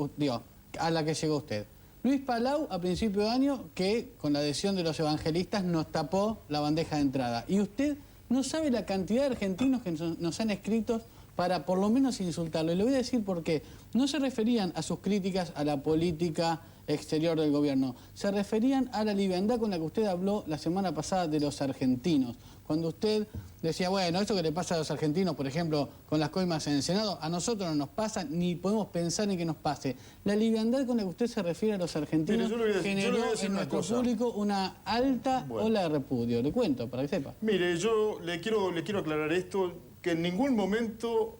a la que llegó usted. Luis Palau, a principio de año, que con la adhesión de los evangelistas nos tapó la bandeja de entrada. Y usted no sabe la cantidad de argentinos que nos han escrito para por lo menos insultarlo. Y le voy a decir por qué. No se referían a sus críticas a la política exterior del gobierno. Se referían a la liviandad con la que usted habló la semana pasada de los argentinos. Cuando usted decía, bueno, esto que le pasa a los argentinos, por ejemplo, con las coimas en el Senado, a nosotros no nos pasa, ni podemos pensar en que nos pase. La liviandad con la que usted se refiere a los argentinos generó en nuestro público una alta ola de repudio. Le cuento, para que sepa. Mire, yo le quiero aclarar esto, que en ningún momento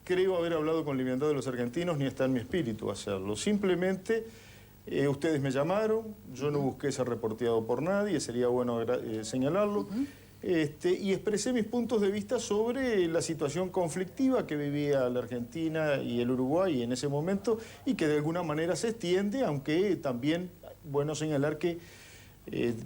creo haber hablado con liviandad de los argentinos, ni está en mi espíritu hacerlo. Simplemente ustedes me llamaron, yo no busqué ser reporteado por nadie, sería bueno señalarlo. Y expresé mis puntos de vista sobre la situación conflictiva que vivía la Argentina y el Uruguay en ese momento y que de alguna manera se extiende, aunque también, bueno, señalar que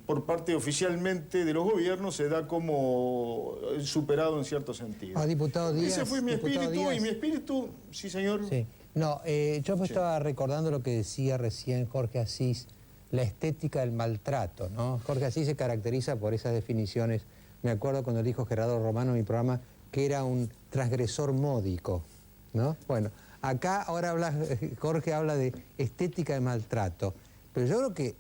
por parte oficialmente de los gobiernos se da como superado en cierto sentido. Diputado Díaz. Ese fue mi espíritu Díaz. Y mi espíritu, sí señor. Sí. No, yo me estaba recordando lo que decía recién Jorge Asís, la estética del maltrato, ¿no? Jorge Asís se caracteriza por esas definiciones. Me acuerdo cuando dijo Gerardo Romano en mi programa que era un transgresor módico, ¿no? Bueno, acá ahora Jorge habla de estética del maltrato, pero yo creo que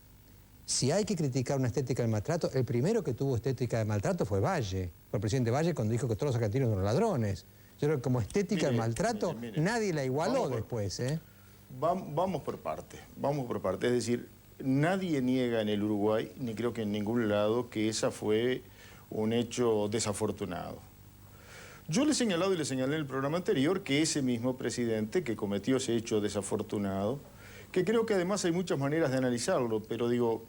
si hay que criticar una estética del maltrato, el primero que tuvo estética del maltrato fue Valle, fue el presidente Valle cuando dijo que todos los argentinos eran ladrones. Yo creo que como estética del maltrato nadie la igualó después, ¿eh? Vamos por parte, es decir, nadie niega en el Uruguay, ni creo que en ningún lado, que esa fue un hecho desafortunado. Yo le he señalado y le señalé en el programa anterior que ese mismo presidente que cometió ese hecho desafortunado, que creo que además hay muchas maneras de analizarlo, pero digo,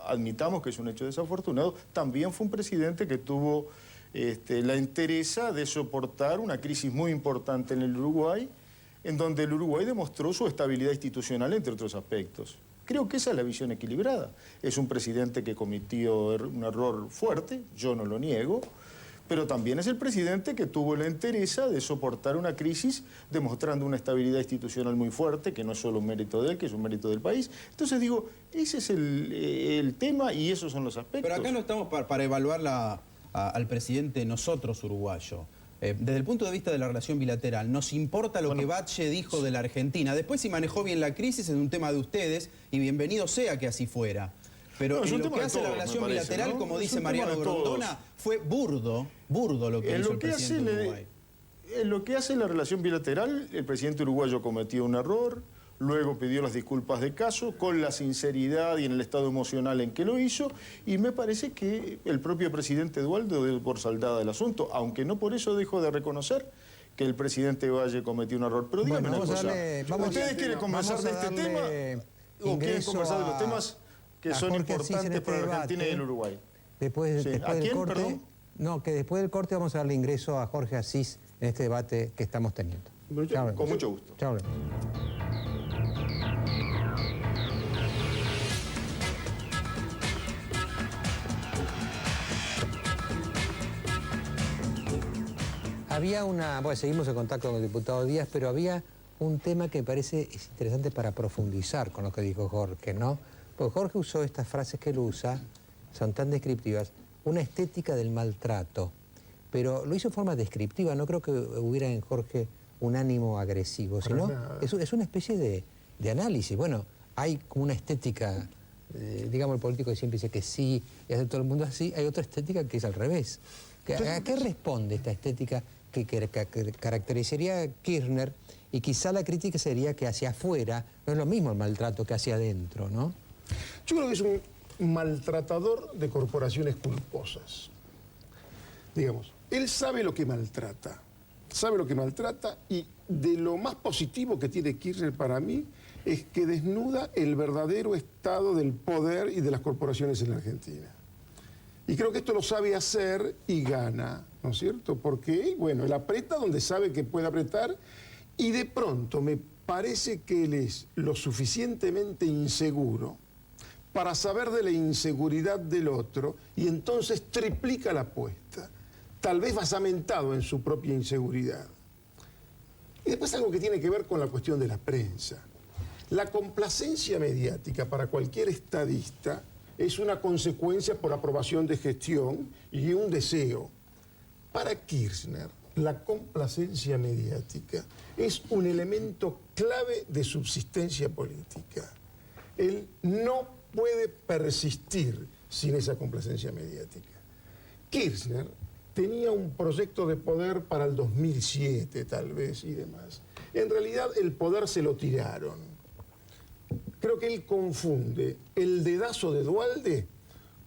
admitamos que es un hecho desafortunado, también fue un presidente que tuvo la entereza de soportar una crisis muy importante en el Uruguay, en donde el Uruguay demostró su estabilidad institucional, entre otros aspectos. Creo que esa es la visión equilibrada. Es un presidente que cometió un error fuerte, yo no lo niego, pero también es el presidente que tuvo la entereza de soportar una crisis demostrando una estabilidad institucional muy fuerte, que no es solo un mérito de él, que es un mérito del país. Entonces digo, ese es el tema y esos son los aspectos. Pero acá no estamos para evaluar al presidente nosotros, uruguayo. Desde el punto de vista de la relación bilateral, nos importa lo que Batlle dijo de la Argentina. Después, si manejó bien la crisis, es un tema de ustedes y bienvenido sea que así fuera. Pero en lo que hace la relación bilateral, ¿no? Como dice Mariano Grondona, fue burdo lo que hizo el presidente de Uruguay. En lo que hace la relación bilateral, el presidente uruguayo cometió un error, luego pidió las disculpas de caso, con la sinceridad y en el estado emocional en que lo hizo, y me parece que el propio presidente Dualde dio por saldada el asunto, aunque no por eso dejó de reconocer que el presidente Valle cometió un error. Pero dígame una cosa, ¿ustedes quieren conversar de este tema o quieren conversar de los temas que son importantes para la Argentina y el Uruguay? Después del corte, perdón? No, que después del corte vamos a darle ingreso a Jorge Asís en este debate que estamos teniendo. Con mucho gusto. Chao. Había seguimos en contacto con el diputado Díaz, pero había un tema que me parece interesante para profundizar con lo que dijo Jorge, ¿no? Porque Jorge usó estas frases que él usa, son tan descriptivas, una estética del maltrato, pero lo hizo en forma descriptiva, no creo que hubiera en Jorge un ánimo agresivo, sino es una especie de análisis. Bueno, hay como una estética, digamos el político que siempre dice que sí, y hace todo el mundo así, hay otra estética que es al revés. ¿A qué responde esta estética que caracterizaría a Kirchner? Y quizá la crítica sería que hacia afuera no es lo mismo el maltrato que hacia adentro, ¿no? Yo creo que es un maltratador de corporaciones culposas. Digamos, él sabe lo que maltrata. Y de lo más positivo que tiene Kirchner para mí es que desnuda el verdadero estado del poder y de las corporaciones en la Argentina. Y creo que esto lo sabe hacer y gana, ¿no es cierto? Porque, bueno, él aprieta donde sabe que puede apretar y de pronto me parece que él es lo suficientemente inseguro para saber de la inseguridad del otro y entonces triplica la apuesta, tal vez basamentado en su propia inseguridad. Y después algo que tiene que ver con la cuestión de la prensa. La complacencia mediática para cualquier estadista es una consecuencia por aprobación de gestión y un deseo. Para Kirchner, la complacencia mediática es un elemento clave de subsistencia política. Él no puede persistir sin esa complacencia mediática. Kirchner tenía un proyecto de poder para el 2007, tal vez, y demás. En realidad, el poder se lo tiraron. Creo que él confunde el dedazo de Dualde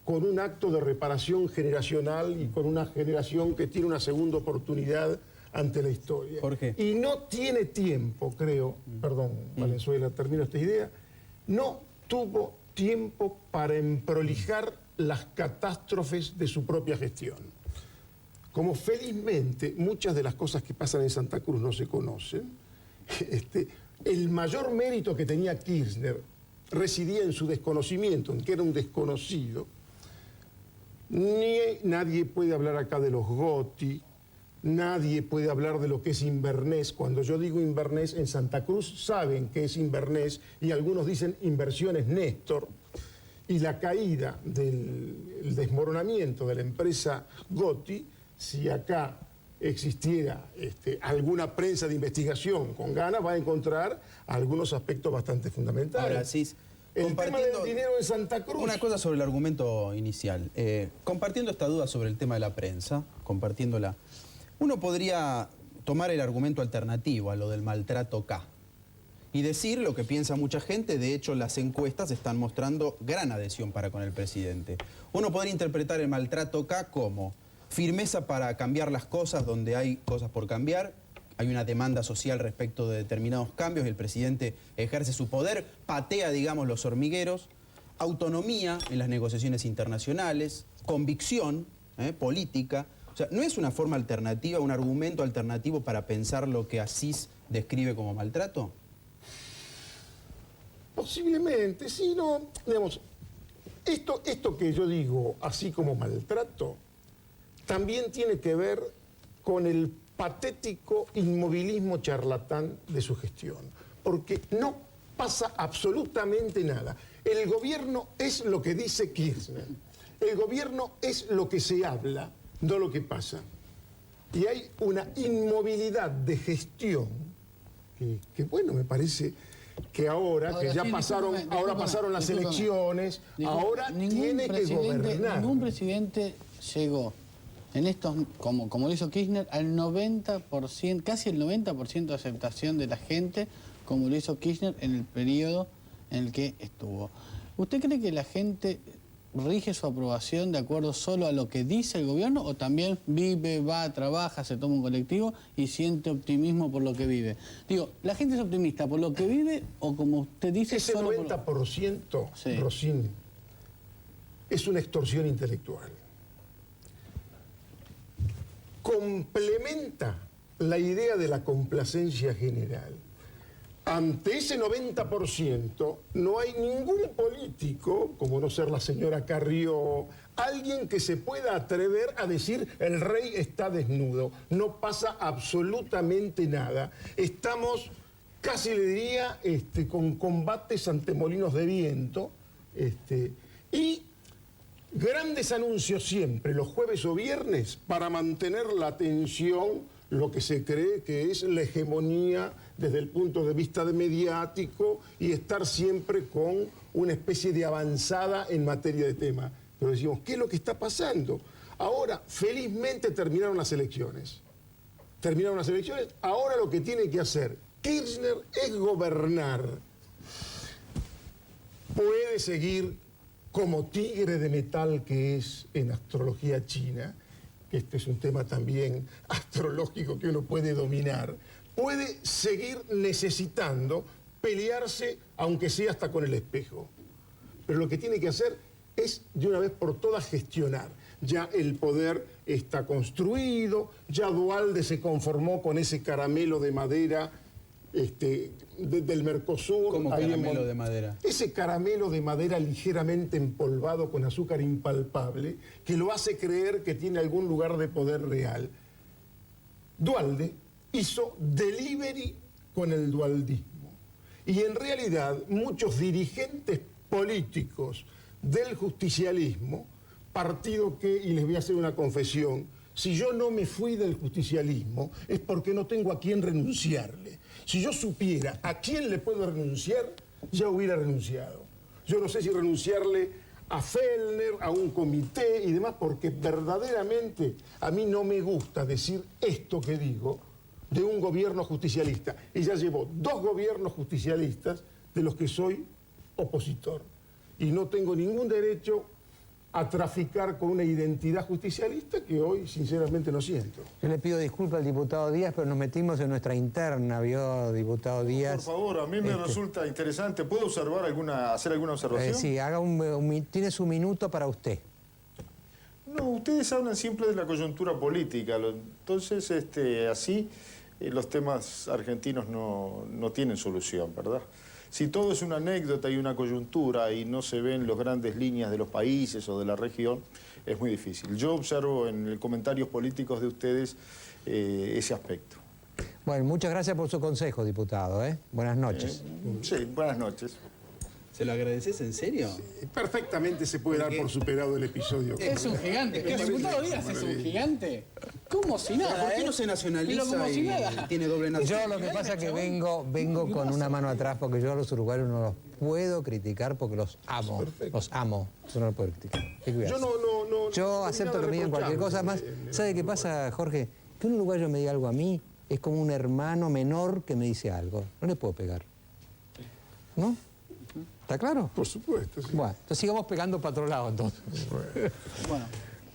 con un acto de reparación generacional y con una generación que tiene una segunda oportunidad ante la historia. Jorge. Y no tiene tiempo, creo, perdón, Valenzuela, termino esta idea, no tuvo tiempo para emprolijar las catástrofes de su propia gestión. Como felizmente muchas de las cosas que pasan en Santa Cruz no se conocen, el mayor mérito que tenía Kirchner residía en su desconocimiento, en que era un desconocido. Nadie puede hablar acá de los Gotti, nadie puede hablar de lo que es Inverness. Cuando yo digo Inverness, en Santa Cruz saben que es Inverness y algunos dicen Inversiones Néstor. Y la caída del desmoronamiento de la empresa Gotti, si acá existiera alguna prensa de investigación con ganas, va a encontrar algunos aspectos bastante fundamentales. Ahora, sí, el tema del dinero en Santa Cruz. Una cosa sobre el argumento inicial. Compartiendo esta duda sobre el tema de la prensa, compartiéndola, uno podría tomar el argumento alternativo a lo del maltrato K y decir lo que piensa mucha gente. De hecho, las encuestas están mostrando gran adhesión para con el presidente. Uno podría interpretar el maltrato K como firmeza para cambiar las cosas donde hay cosas por cambiar, hay una demanda social respecto de determinados cambios, el presidente ejerce su poder, patea, digamos, los hormigueros, autonomía en las negociaciones internacionales, convicción política. O sea, ¿no es una forma alternativa, un argumento alternativo para pensar lo que Asís describe como maltrato? Posiblemente, sí, no, digamos, esto que yo digo así como maltrato, también tiene que ver con el patético inmovilismo charlatán de su gestión, porque no pasa absolutamente nada. El gobierno es lo que dice Kirchner, el gobierno es lo que se habla, no lo que pasa. Y hay una inmovilidad de gestión que bueno, me parece que ahora que ya pasaron, pasaron las elecciones, ahora tiene que gobernar. Ningún presidente llegó en estos, como lo hizo Kirchner, al 90%, casi el 90% de aceptación de la gente, como lo hizo Kirchner en el periodo en el que estuvo. ¿Usted cree que la gente rige su aprobación de acuerdo solo a lo que dice el gobierno o también vive, va, trabaja, se toma un colectivo y siente optimismo por lo que vive? Digo, ¿la gente es optimista por lo que vive o como usted dice ese solo 90%, Sí. Rosín, es una extorsión intelectual. Complementa la idea de la complacencia general. Ante ese 90% no hay ningún político, como no ser la señora Carrió, alguien que se pueda atrever a decir el rey está desnudo. No pasa absolutamente nada. Estamos, casi le diría, con combates ante molinos de viento, y grandes anuncios siempre, los jueves o viernes, para mantener la atención, lo que se cree que es la hegemonía desde el punto de vista mediático y estar siempre con una especie de avanzada en materia de tema. Pero decimos, ¿qué es lo que está pasando? Ahora, felizmente terminaron las elecciones. Terminaron las elecciones, ahora lo que tiene que hacer Kirchner es gobernar. Puede seguir como tigre de metal que es en astrología china, que este es un tema también astrológico que uno puede dominar, puede seguir necesitando pelearse, aunque sea hasta con el espejo. Pero lo que tiene que hacer es, de una vez por todas, gestionar. Ya el poder está construido, ya Duhalde se conformó con ese caramelo de madera del Mercosur. ¿Cómo caramelo de madera? Ese caramelo de madera ligeramente empolvado con azúcar impalpable que lo hace creer que tiene algún lugar de poder real. Duhalde hizo delivery con el dualdismo. Y en realidad muchos dirigentes políticos del justicialismo, partido que, y les voy a hacer una confesión, si yo no me fui del justicialismo es porque no tengo a quién renunciarle. Si yo supiera a quién le puedo renunciar, ya hubiera renunciado. Yo no sé si renunciarle a Fellner, a un comité y demás, porque verdaderamente a mí no me gusta decir esto que digo de un gobierno justicialista. Y ya llevo 2 gobiernos justicialistas de los que soy opositor. Y no tengo ningún derecho a traficar con una identidad justicialista que hoy sinceramente no siento. Yo le pido disculpas al diputado Díaz, pero nos metimos en nuestra interna, ¿vio, diputado Díaz? Por favor, a mí me resulta interesante. ¿Puedo observar hacer alguna observación? Sí, haga tiene su minuto para usted. No, ustedes hablan siempre de la coyuntura política, entonces así los temas argentinos no tienen solución, ¿verdad? Si todo es una anécdota y una coyuntura y no se ven las grandes líneas de los países o de la región, es muy difícil. Yo observo en los comentarios políticos de ustedes ese aspecto. Bueno, muchas gracias por su consejo, diputado. Buenas noches. Sí, buenas noches. ¿Se lo agradeces en serio? Sí, perfectamente se puede dar por superado el episodio. Es un gigante. El diputado Díaz es un gigante. Como si nada. ¿Por qué no se nacionaliza y tiene doble nacionalidad? Yo lo que pasa es que vengo con una mano atrás porque yo a los uruguayos no los puedo criticar porque los amo. Perfecto. Los amo. Yo no los puedo criticar. Yo acepto que me digan cualquier cosa más. ¿Sabe qué pasa, Jorge? Que un uruguayo me diga algo a mí es como un hermano menor que me dice algo. No le puedo pegar. ¿No? ¿Está claro? Por supuesto, sí. Bueno, entonces sigamos pegando para otro lado, entonces.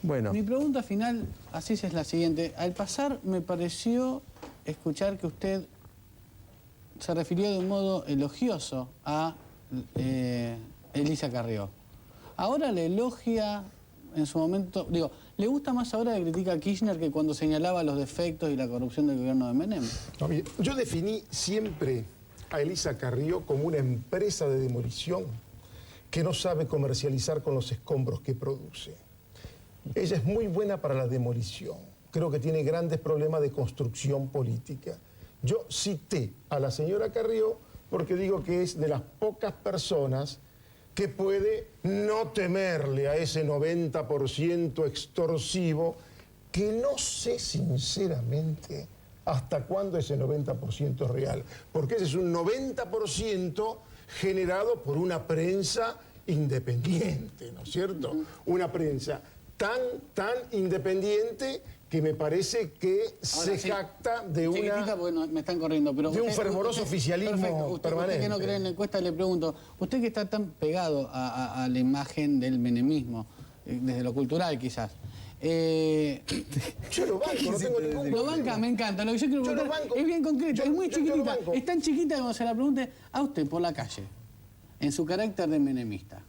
Bueno. Mi pregunta final, así es la siguiente. Al pasar me pareció escuchar que usted se refirió de un modo elogioso a Elisa Carrió. Ahora le elogia en su momento, ¿le gusta más ahora que critica a Kirchner que cuando señalaba los defectos y la corrupción del gobierno de Menem? No, mire, yo definí siempre a Elisa Carrió como una empresa de demolición que no sabe comercializar con los escombros que produce. Ella es muy buena para la demolición. Creo que tiene grandes problemas de construcción política. Yo cité a la señora Carrió porque digo que es de las pocas personas que puede no temerle a ese 90% extorsivo, que no sé sinceramente hasta cuándo ese 90% es real, porque ese es un 90% generado por una prensa independiente, ¿no es cierto? Una prensa tan independiente que me parece que se jacta de Chiquitita, porque me están corriendo, pero de un fervoroso oficialismo permanente. Usted que no cree en la encuesta, le pregunto, usted que está tan pegado a la imagen del menemismo, desde lo cultural quizás, yo lo banco, no tengo ningún Lo banca, me encanta. Lo que yo quiero preguntar es bien concreto, es muy chiquitita. Es tan chiquita como se la pregunte a usted por la calle, en su carácter de menemista.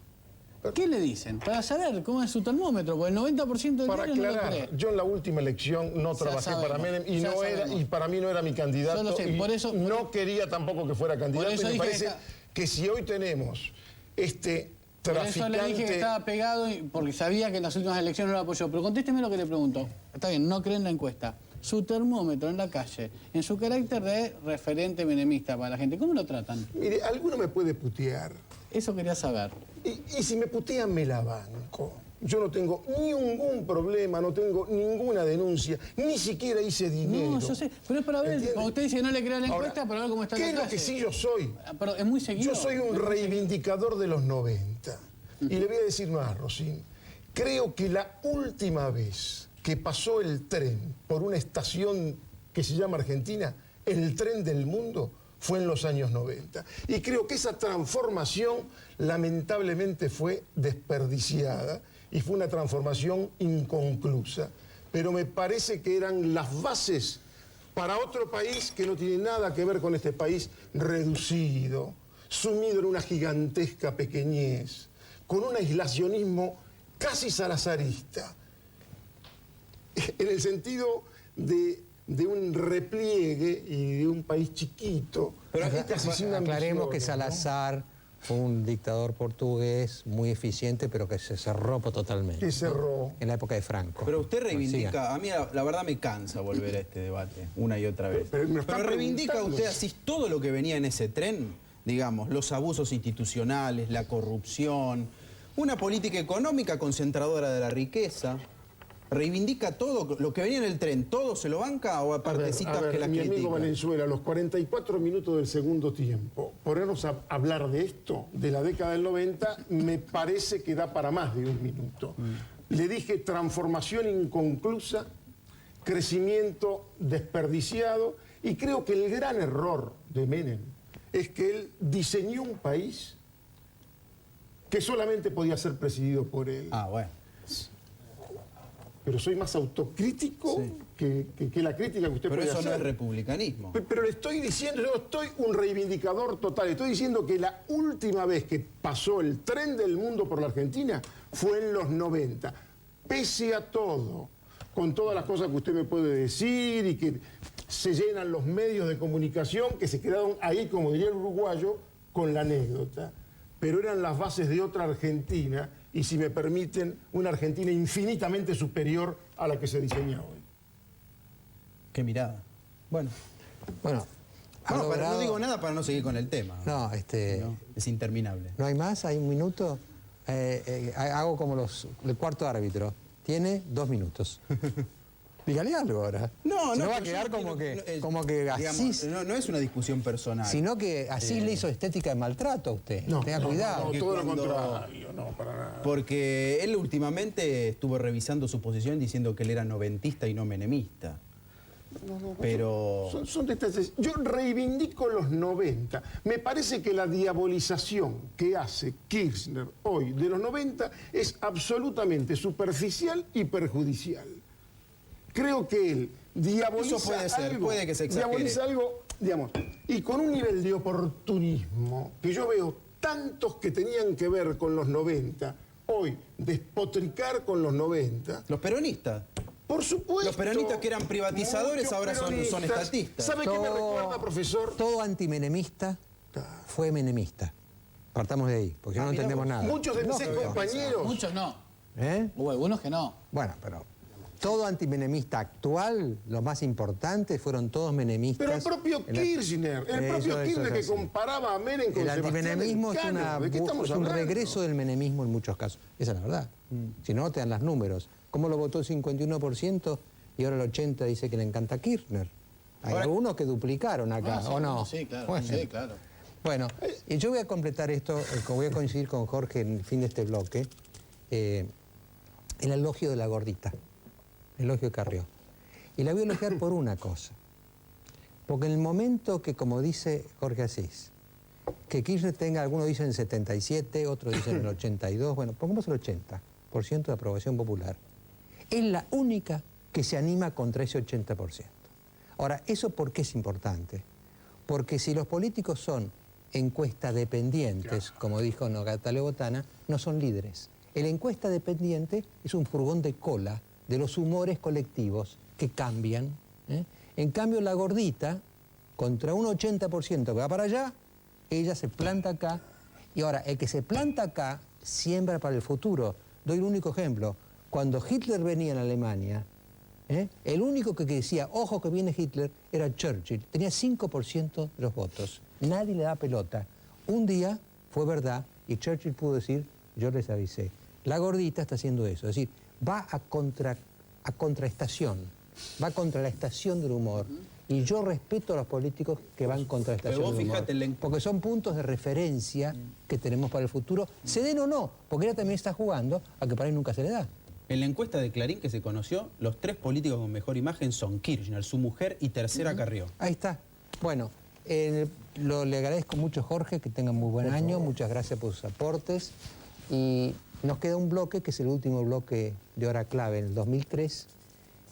¿Qué le dicen? Para saber cómo es su termómetro, porque el 90% de para diario aclarar, no lo cree. yo en la última elección no trabajé para Menem y para mí no era mi candidato. Yo lo sé, por eso, no quería tampoco que fuera candidato. eso Y me dije parece que si hoy tenemos este traficante... Por eso le dije que estaba pegado porque sabía que en las últimas elecciones no lo apoyó. Pero contésteme lo que le pregunto. Está bien, no cree en la encuesta. Su termómetro en la calle, en su carácter de referente menemista para la gente, ¿cómo lo tratan? Mire, alguno me puede putear. Eso quería saber. Y si me putean, me la banco. Yo no tengo ningún problema, no tengo ninguna denuncia, ni siquiera hice dinero. No, yo sé, pero es para ver, como usted dice que no le crea la encuesta, para ver cómo está ¿qué en la es lo que calle? sí yo soy? Pero es muy seguido. Yo soy un reivindicador de los 90. Y le voy a decir más, Rosín. Creo que la última vez que pasó el tren por una estación que se llama Argentina, el tren del mundo, fue en los años 90. Y creo que esa transformación lamentablemente fue desperdiciada y fue una transformación inconclusa. Pero me parece que eran las bases para otro país que no tiene nada que ver con este país reducido, sumido en una gigantesca pequeñez, con un aislacionismo casi salazarista, en el sentido de un repliegue y de un país chiquito. Pero aclaremos que Salazar fue un dictador portugués muy eficiente, pero que se cerró totalmente. Que cerró. En la época de Franco. Pero usted reivindica, a mí la verdad me cansa volver a este debate una y otra vez. Pero reivindica usted así todo lo que venía en ese tren, digamos, los abusos institucionales, la corrupción, una política económica concentradora de la riqueza. ¿Reivindica todo lo que venía en el tren? ¿Todo se lo banca o a partecitas que la mi critican? amigo Valenzuela, a los 44 minutos del segundo tiempo, ponernos a hablar de esto, de la década del 90, me parece que da para más de un minuto. Le dije transformación inconclusa, crecimiento desperdiciado, y creo que el gran error de Menem es que él diseñó un país que solamente podía ser presidido por él. Ah, bueno. Pero soy más autocrítico que la crítica que usted puede hacer. Pero eso no es republicanismo. Pero le estoy diciendo, yo no estoy un reivindicador total, estoy diciendo que la última vez que pasó el tren del mundo por la Argentina fue en los 90. Pese a todo, con todas las cosas que usted me puede decir y que se llenan los medios de comunicación que se quedaron ahí, como diría el uruguayo, con la anécdota. Pero eran las bases de otra Argentina, y si me permiten, una Argentina infinitamente superior a la que se diseña hoy. Qué mirada. Bueno, no digo nada para no seguir con el tema. No, es interminable. ¿No hay más? ¿Hay un minuto? Hago como el cuarto árbitro. Tiene 2 minutos. Dígale algo ahora. No, va a quedar como que así... Digamos, no es una discusión personal. Sino que así le hizo estética de maltrato a usted. Tenga cuidado. No, todo lo contrario, no, para nada. Porque él últimamente estuvo revisando su posición diciendo que él era noventista y no menemista. Pero... Son detalles. Yo reivindico los 90. Me parece que la diabolización que hace Kirchner hoy de los 90 es absolutamente superficial y perjudicial. Creo que él diaboliza Eso puede ser, algo, puede que se exagere. diaboliza algo, digamos, y con un nivel de oportunismo que yo veo tantos que tenían que ver con los 90, hoy despotricar con los 90. Los peronistas. Por supuesto. Los peronistas que eran privatizadores ahora son estatistas. ¿Sabe qué me recuerda, profesor? Todo antimenemista fue menemista. Partamos de ahí, porque no entendemos nada. Muchos de mis compañeros. Muchos no. Hubo algunos que no. Bueno, pero todo antimenemista actual, los más importantes, fueron todos menemistas. Pero el propio Kirchner, que comparaba a Menem con el Sebastián antimenemismo Elcano. ¿De qué estamos es un hablando? regreso del menemismo en muchos casos. Esa es la verdad. Si no, te dan los números. ¿Cómo lo votó el 51% y ahora el 80% dice que le encanta Kirchner? Hay algunos que duplicaron acá, sí, ¿o no? Sí, claro. Bueno. Sí, claro. Bueno, y yo voy a completar esto, voy a coincidir con Jorge en el fin de este bloque, el elogio de la gordita, el elogio de Carrió. Y la voy a elogiar por una cosa, porque en el momento que, como dice Jorge Asís, que Kirchner tenga, algunos dicen 77, otros dicen el 82, bueno, pongamos el 80% de aprobación popular, es la única que se anima contra ese 80%. Ahora, ¿eso por qué es importante? Porque si los políticos son encuesta dependientes, como dijo Natalia Botana, no son líderes. El encuesta dependiente es un furgón de cola de los humores colectivos que cambian. En cambio, la gordita, contra un 80% que va para allá, ella se planta acá. Y ahora, el que se planta acá siembra para el futuro. Doy un único ejemplo. Cuando Hitler venía en Alemania, el único que decía, ojo que viene Hitler, era Churchill. Tenía 5% de los votos. Nadie le da pelota. Un día fue verdad y Churchill pudo decir, yo les avisé. La gordita está haciendo eso. Es decir, va a contraestación. Va contra la estación del humor. Y yo respeto a los políticos que van contra la estación del humor. Porque son puntos de referencia que tenemos para el futuro. Se den o no, porque ella también está jugando a que para él nunca se le da. En la encuesta de Clarín que se conoció, los 3 políticos con mejor imagen son Kirchner, su mujer y tercera Carrió. Ahí está. Bueno, le agradezco mucho, Jorge, que tengan muy buen año. Muchas gracias por sus aportes. Y nos queda un bloque que es el último bloque de Hora Clave en el 2003.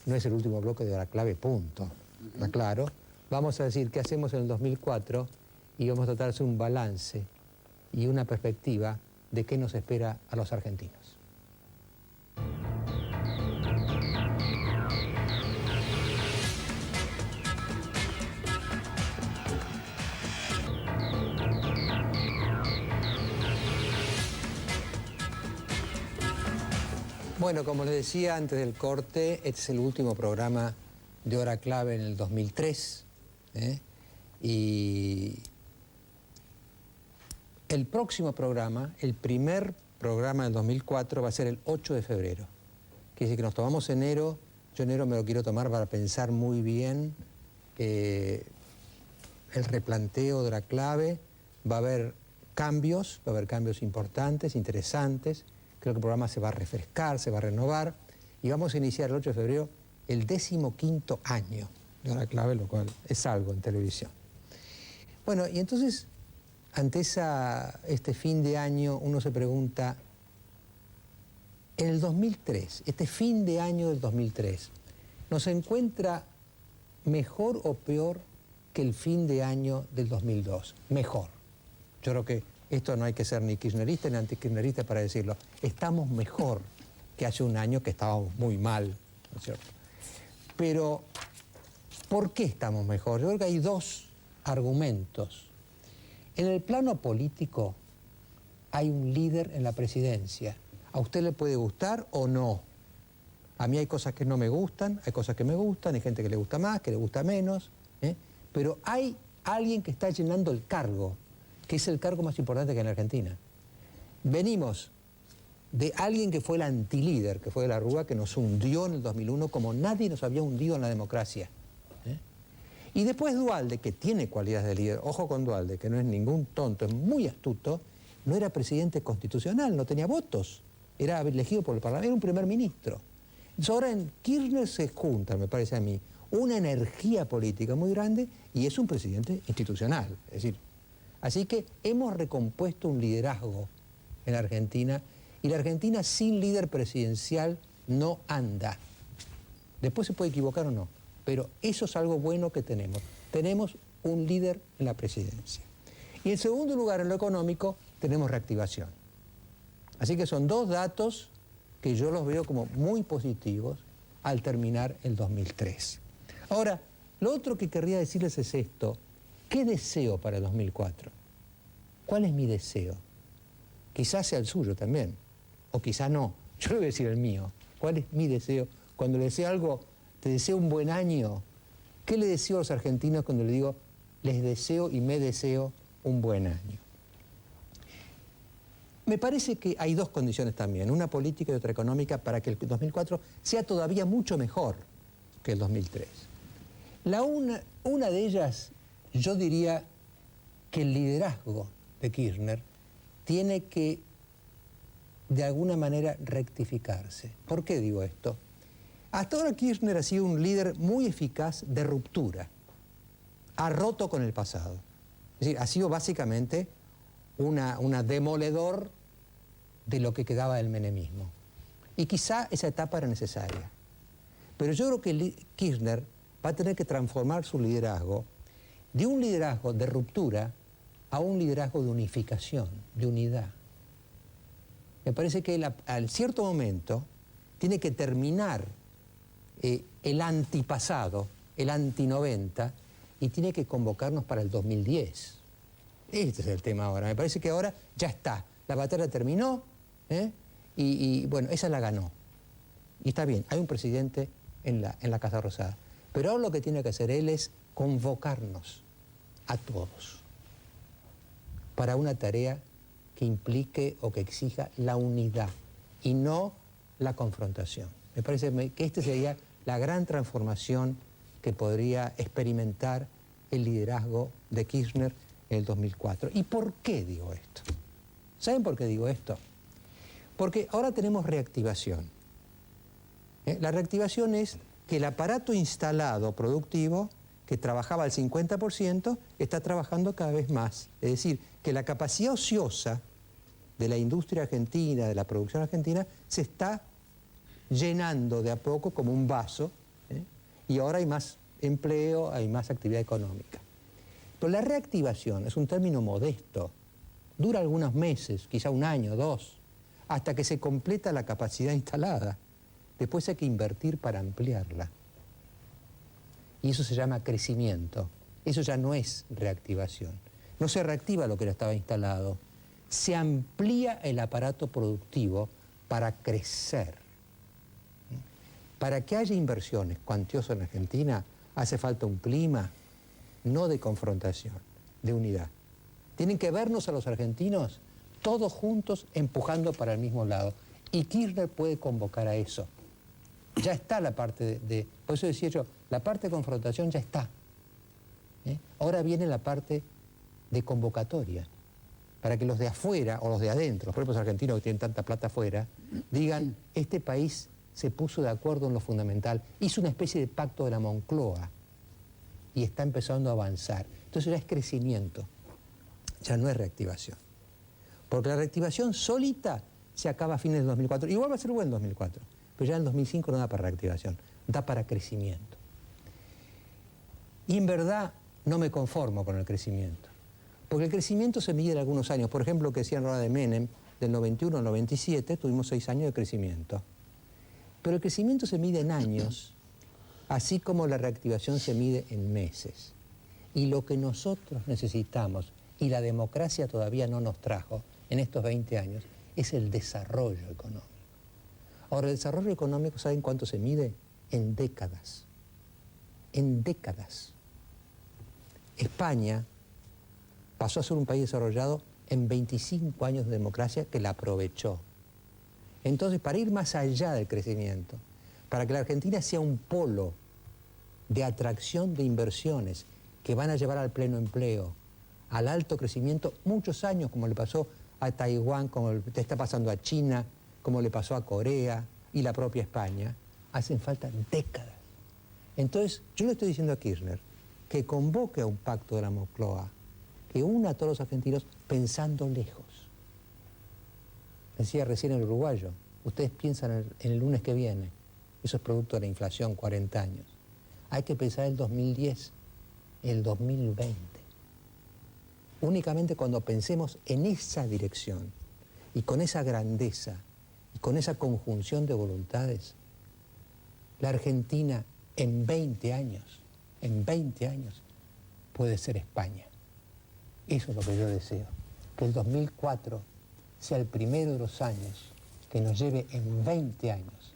No es el último bloque de Hora Clave, punto. ¿Está claro? Vamos a decir qué hacemos en el 2004 y vamos a tratar de hacer un balance y una perspectiva de qué nos espera a los argentinos. Bueno, como les decía antes del corte, este es el último programa de Hora Clave en el 2003. Y el próximo programa, el primer programa del 2004, va a ser el 8 de febrero. Quiere decir que nos tomamos enero. Yo enero me lo quiero tomar para pensar muy bien el replanteo de Hora Clave. Va a haber cambios importantes, interesantes. Creo que el programa se va a refrescar, se va a renovar y vamos a iniciar el 8 de febrero el 15º año de Hora Clave, lo cual es algo en televisión. Bueno, y entonces, ante este fin de año, uno se pregunta, en el 2003, este fin de año del 2003, ¿nos encuentra mejor o peor que el fin de año del 2002? Mejor. Yo creo que esto no hay que ser ni kirchnerista ni antikirchnerista para decirlo. Estamos mejor que hace un año que estábamos muy mal, ¿no es cierto? Pero, ¿por qué estamos mejor? Yo creo que hay 2 argumentos. En el plano político hay un líder en la presidencia. A usted le puede gustar o no. A mí hay cosas que no me gustan, hay cosas que me gustan, hay gente que le gusta más, que le gusta menos, pero hay alguien que está llenando el cargo, que es el cargo más importante que hay en Argentina. Venimos de alguien que fue el antilíder, que fue de la Rúa, que nos hundió en el 2001 como nadie nos había hundido en la democracia. Y después Duhalde, que tiene cualidades de líder, ojo con Duhalde, que no es ningún tonto, es muy astuto, no era presidente constitucional, no tenía votos, era elegido por el Parlamento, era un primer ministro. Entonces ahora en Kirchner se junta, me parece a mí, una energía política muy grande y es un presidente institucional, es decir, así que hemos recompuesto un liderazgo en la Argentina y la Argentina sin líder presidencial no anda. Después se puede equivocar o no, pero eso es algo bueno que tenemos. Tenemos un líder en la presidencia. Y en segundo lugar, en lo económico, tenemos reactivación. Así que son 2 datos que yo los veo como muy positivos al terminar el 2003. Ahora, lo otro que querría decirles es esto. ¿Qué deseo para el 2004? ¿Cuál es mi deseo? Quizás sea el suyo también, o quizá no, Yo le voy a decir el mío. ¿Cuál es mi deseo? Cuando le deseo algo, te deseo un buen año. ¿Qué le deseo a los argentinos cuando le digo, les deseo y me deseo un buen año? Me parece que hay dos condiciones también, una política y otra económica, para que el 2004 sea todavía mucho mejor que el 2003. Una de ellas, yo diría que el liderazgo de Kirchner tiene que, de alguna manera, rectificarse. ¿Por qué digo esto? Hasta ahora Kirchner ha sido un líder muy eficaz de ruptura. Ha roto con el pasado. Es decir, ha sido básicamente una demoledor de lo que quedaba del menemismo. Y quizá esa etapa era necesaria. Pero yo creo que Kirchner va a tener que transformar su liderazgo de un liderazgo de ruptura a un liderazgo de unificación, de unidad. Me parece que él, al cierto momento, tiene que terminar el antipasado, el anti-90, y tiene que convocarnos para el 2010. Este es el tema ahora. Me parece que ahora ya está. La batalla terminó, y bueno, esa la ganó. Y está bien, hay un presidente en la Casa Rosada. Pero ahora lo que tiene que hacer él es convocarnos a todos para una tarea que implique o que exija la unidad y no la confrontación. Me parece que esta sería la gran transformación que podría experimentar el liderazgo de Kirchner en el 2004. ¿Y por qué digo esto? ¿Saben por qué digo esto? Porque ahora tenemos reactivación. La reactivación es que el aparato instalado productivo, que trabajaba al 50%, está trabajando cada vez más. Es decir, que la capacidad ociosa de la industria argentina, de la producción argentina, se está llenando de a poco como un vaso, y ahora hay más empleo, hay más actividad económica. Pero la reactivación es un término modesto, dura algunos meses, quizá un año, 2, hasta que se completa la capacidad instalada. Después hay que invertir para ampliarla. Y eso se llama crecimiento. Eso ya no es reactivación. No se reactiva lo que ya estaba instalado. Se amplía el aparato productivo para crecer. Para que haya inversiones cuantiosas en Argentina, hace falta un clima no de confrontación, de unidad. Tienen que vernos a los argentinos todos juntos empujando para el mismo lado. Y Kirchner puede convocar a eso. Ya está la parte por eso decía yo, la parte de confrontación ya está. Ahora viene la parte de convocatoria, para que los de afuera o los de adentro, los propios argentinos que tienen tanta plata afuera, digan, este país se puso de acuerdo en lo fundamental, hizo una especie de pacto de la Moncloa y está empezando a avanzar. Entonces ya es crecimiento, ya no es reactivación. Porque la reactivación solita se acaba a fines del 2004. Igual va a ser buen 2004, pero ya en el 2005 no da para reactivación, da para crecimiento. Y en verdad no me conformo con el crecimiento, porque el crecimiento se mide en algunos años. Por ejemplo, lo que decía en la hora de Menem, del 91 al 97 tuvimos 6 años de crecimiento. Pero el crecimiento se mide en años, así como la reactivación se mide en meses. Y lo que nosotros necesitamos, y la democracia todavía no nos trajo en estos 20 años, es el desarrollo económico. Ahora, el desarrollo económico, ¿saben cuánto se mide? En décadas. En décadas. España pasó a ser un país desarrollado en 25 años de democracia que la aprovechó. Entonces, para ir más allá del crecimiento, para que la Argentina sea un polo de atracción de inversiones que van a llevar al pleno empleo, al alto crecimiento, muchos años, como le pasó a Taiwán, como le está pasando a China, como le pasó a Corea y la propia España, hacen falta décadas. Entonces, yo le estoy diciendo a Kirchner que convoque a un pacto de la Moncloa, que una a todos los argentinos pensando lejos. Decía recién el uruguayo, ustedes piensan en el lunes que viene, eso es producto de la inflación, 40 años. Hay que pensar el 2010, el 2020. Únicamente cuando pensemos en esa dirección y con esa grandeza y con esa conjunción de voluntades, la Argentina en 20 años, puede ser España. Eso es lo que yo deseo, que el 2004 sea el primero de los años que nos lleve en 20 años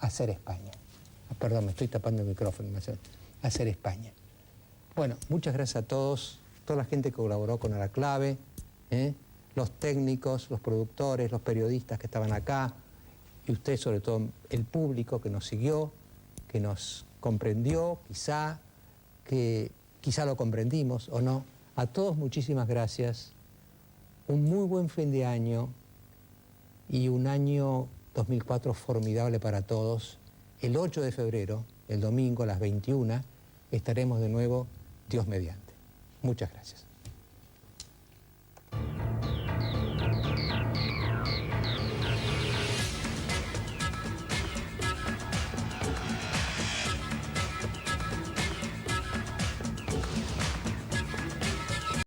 a ser España. Perdón, me estoy tapando el micrófono, a ser España. Bueno, muchas gracias a todos, toda la gente que colaboró con Hora Clave, los técnicos, los productores, los periodistas que estaban acá, y usted, sobre todo el público que nos siguió, que nos comprendió, que quizá lo comprendimos o no. A todos muchísimas gracias, un muy buen fin de año y un año 2004 formidable para todos. El 8 de febrero, el domingo a las 21, estaremos de nuevo, Dios mediante. Muchas gracias.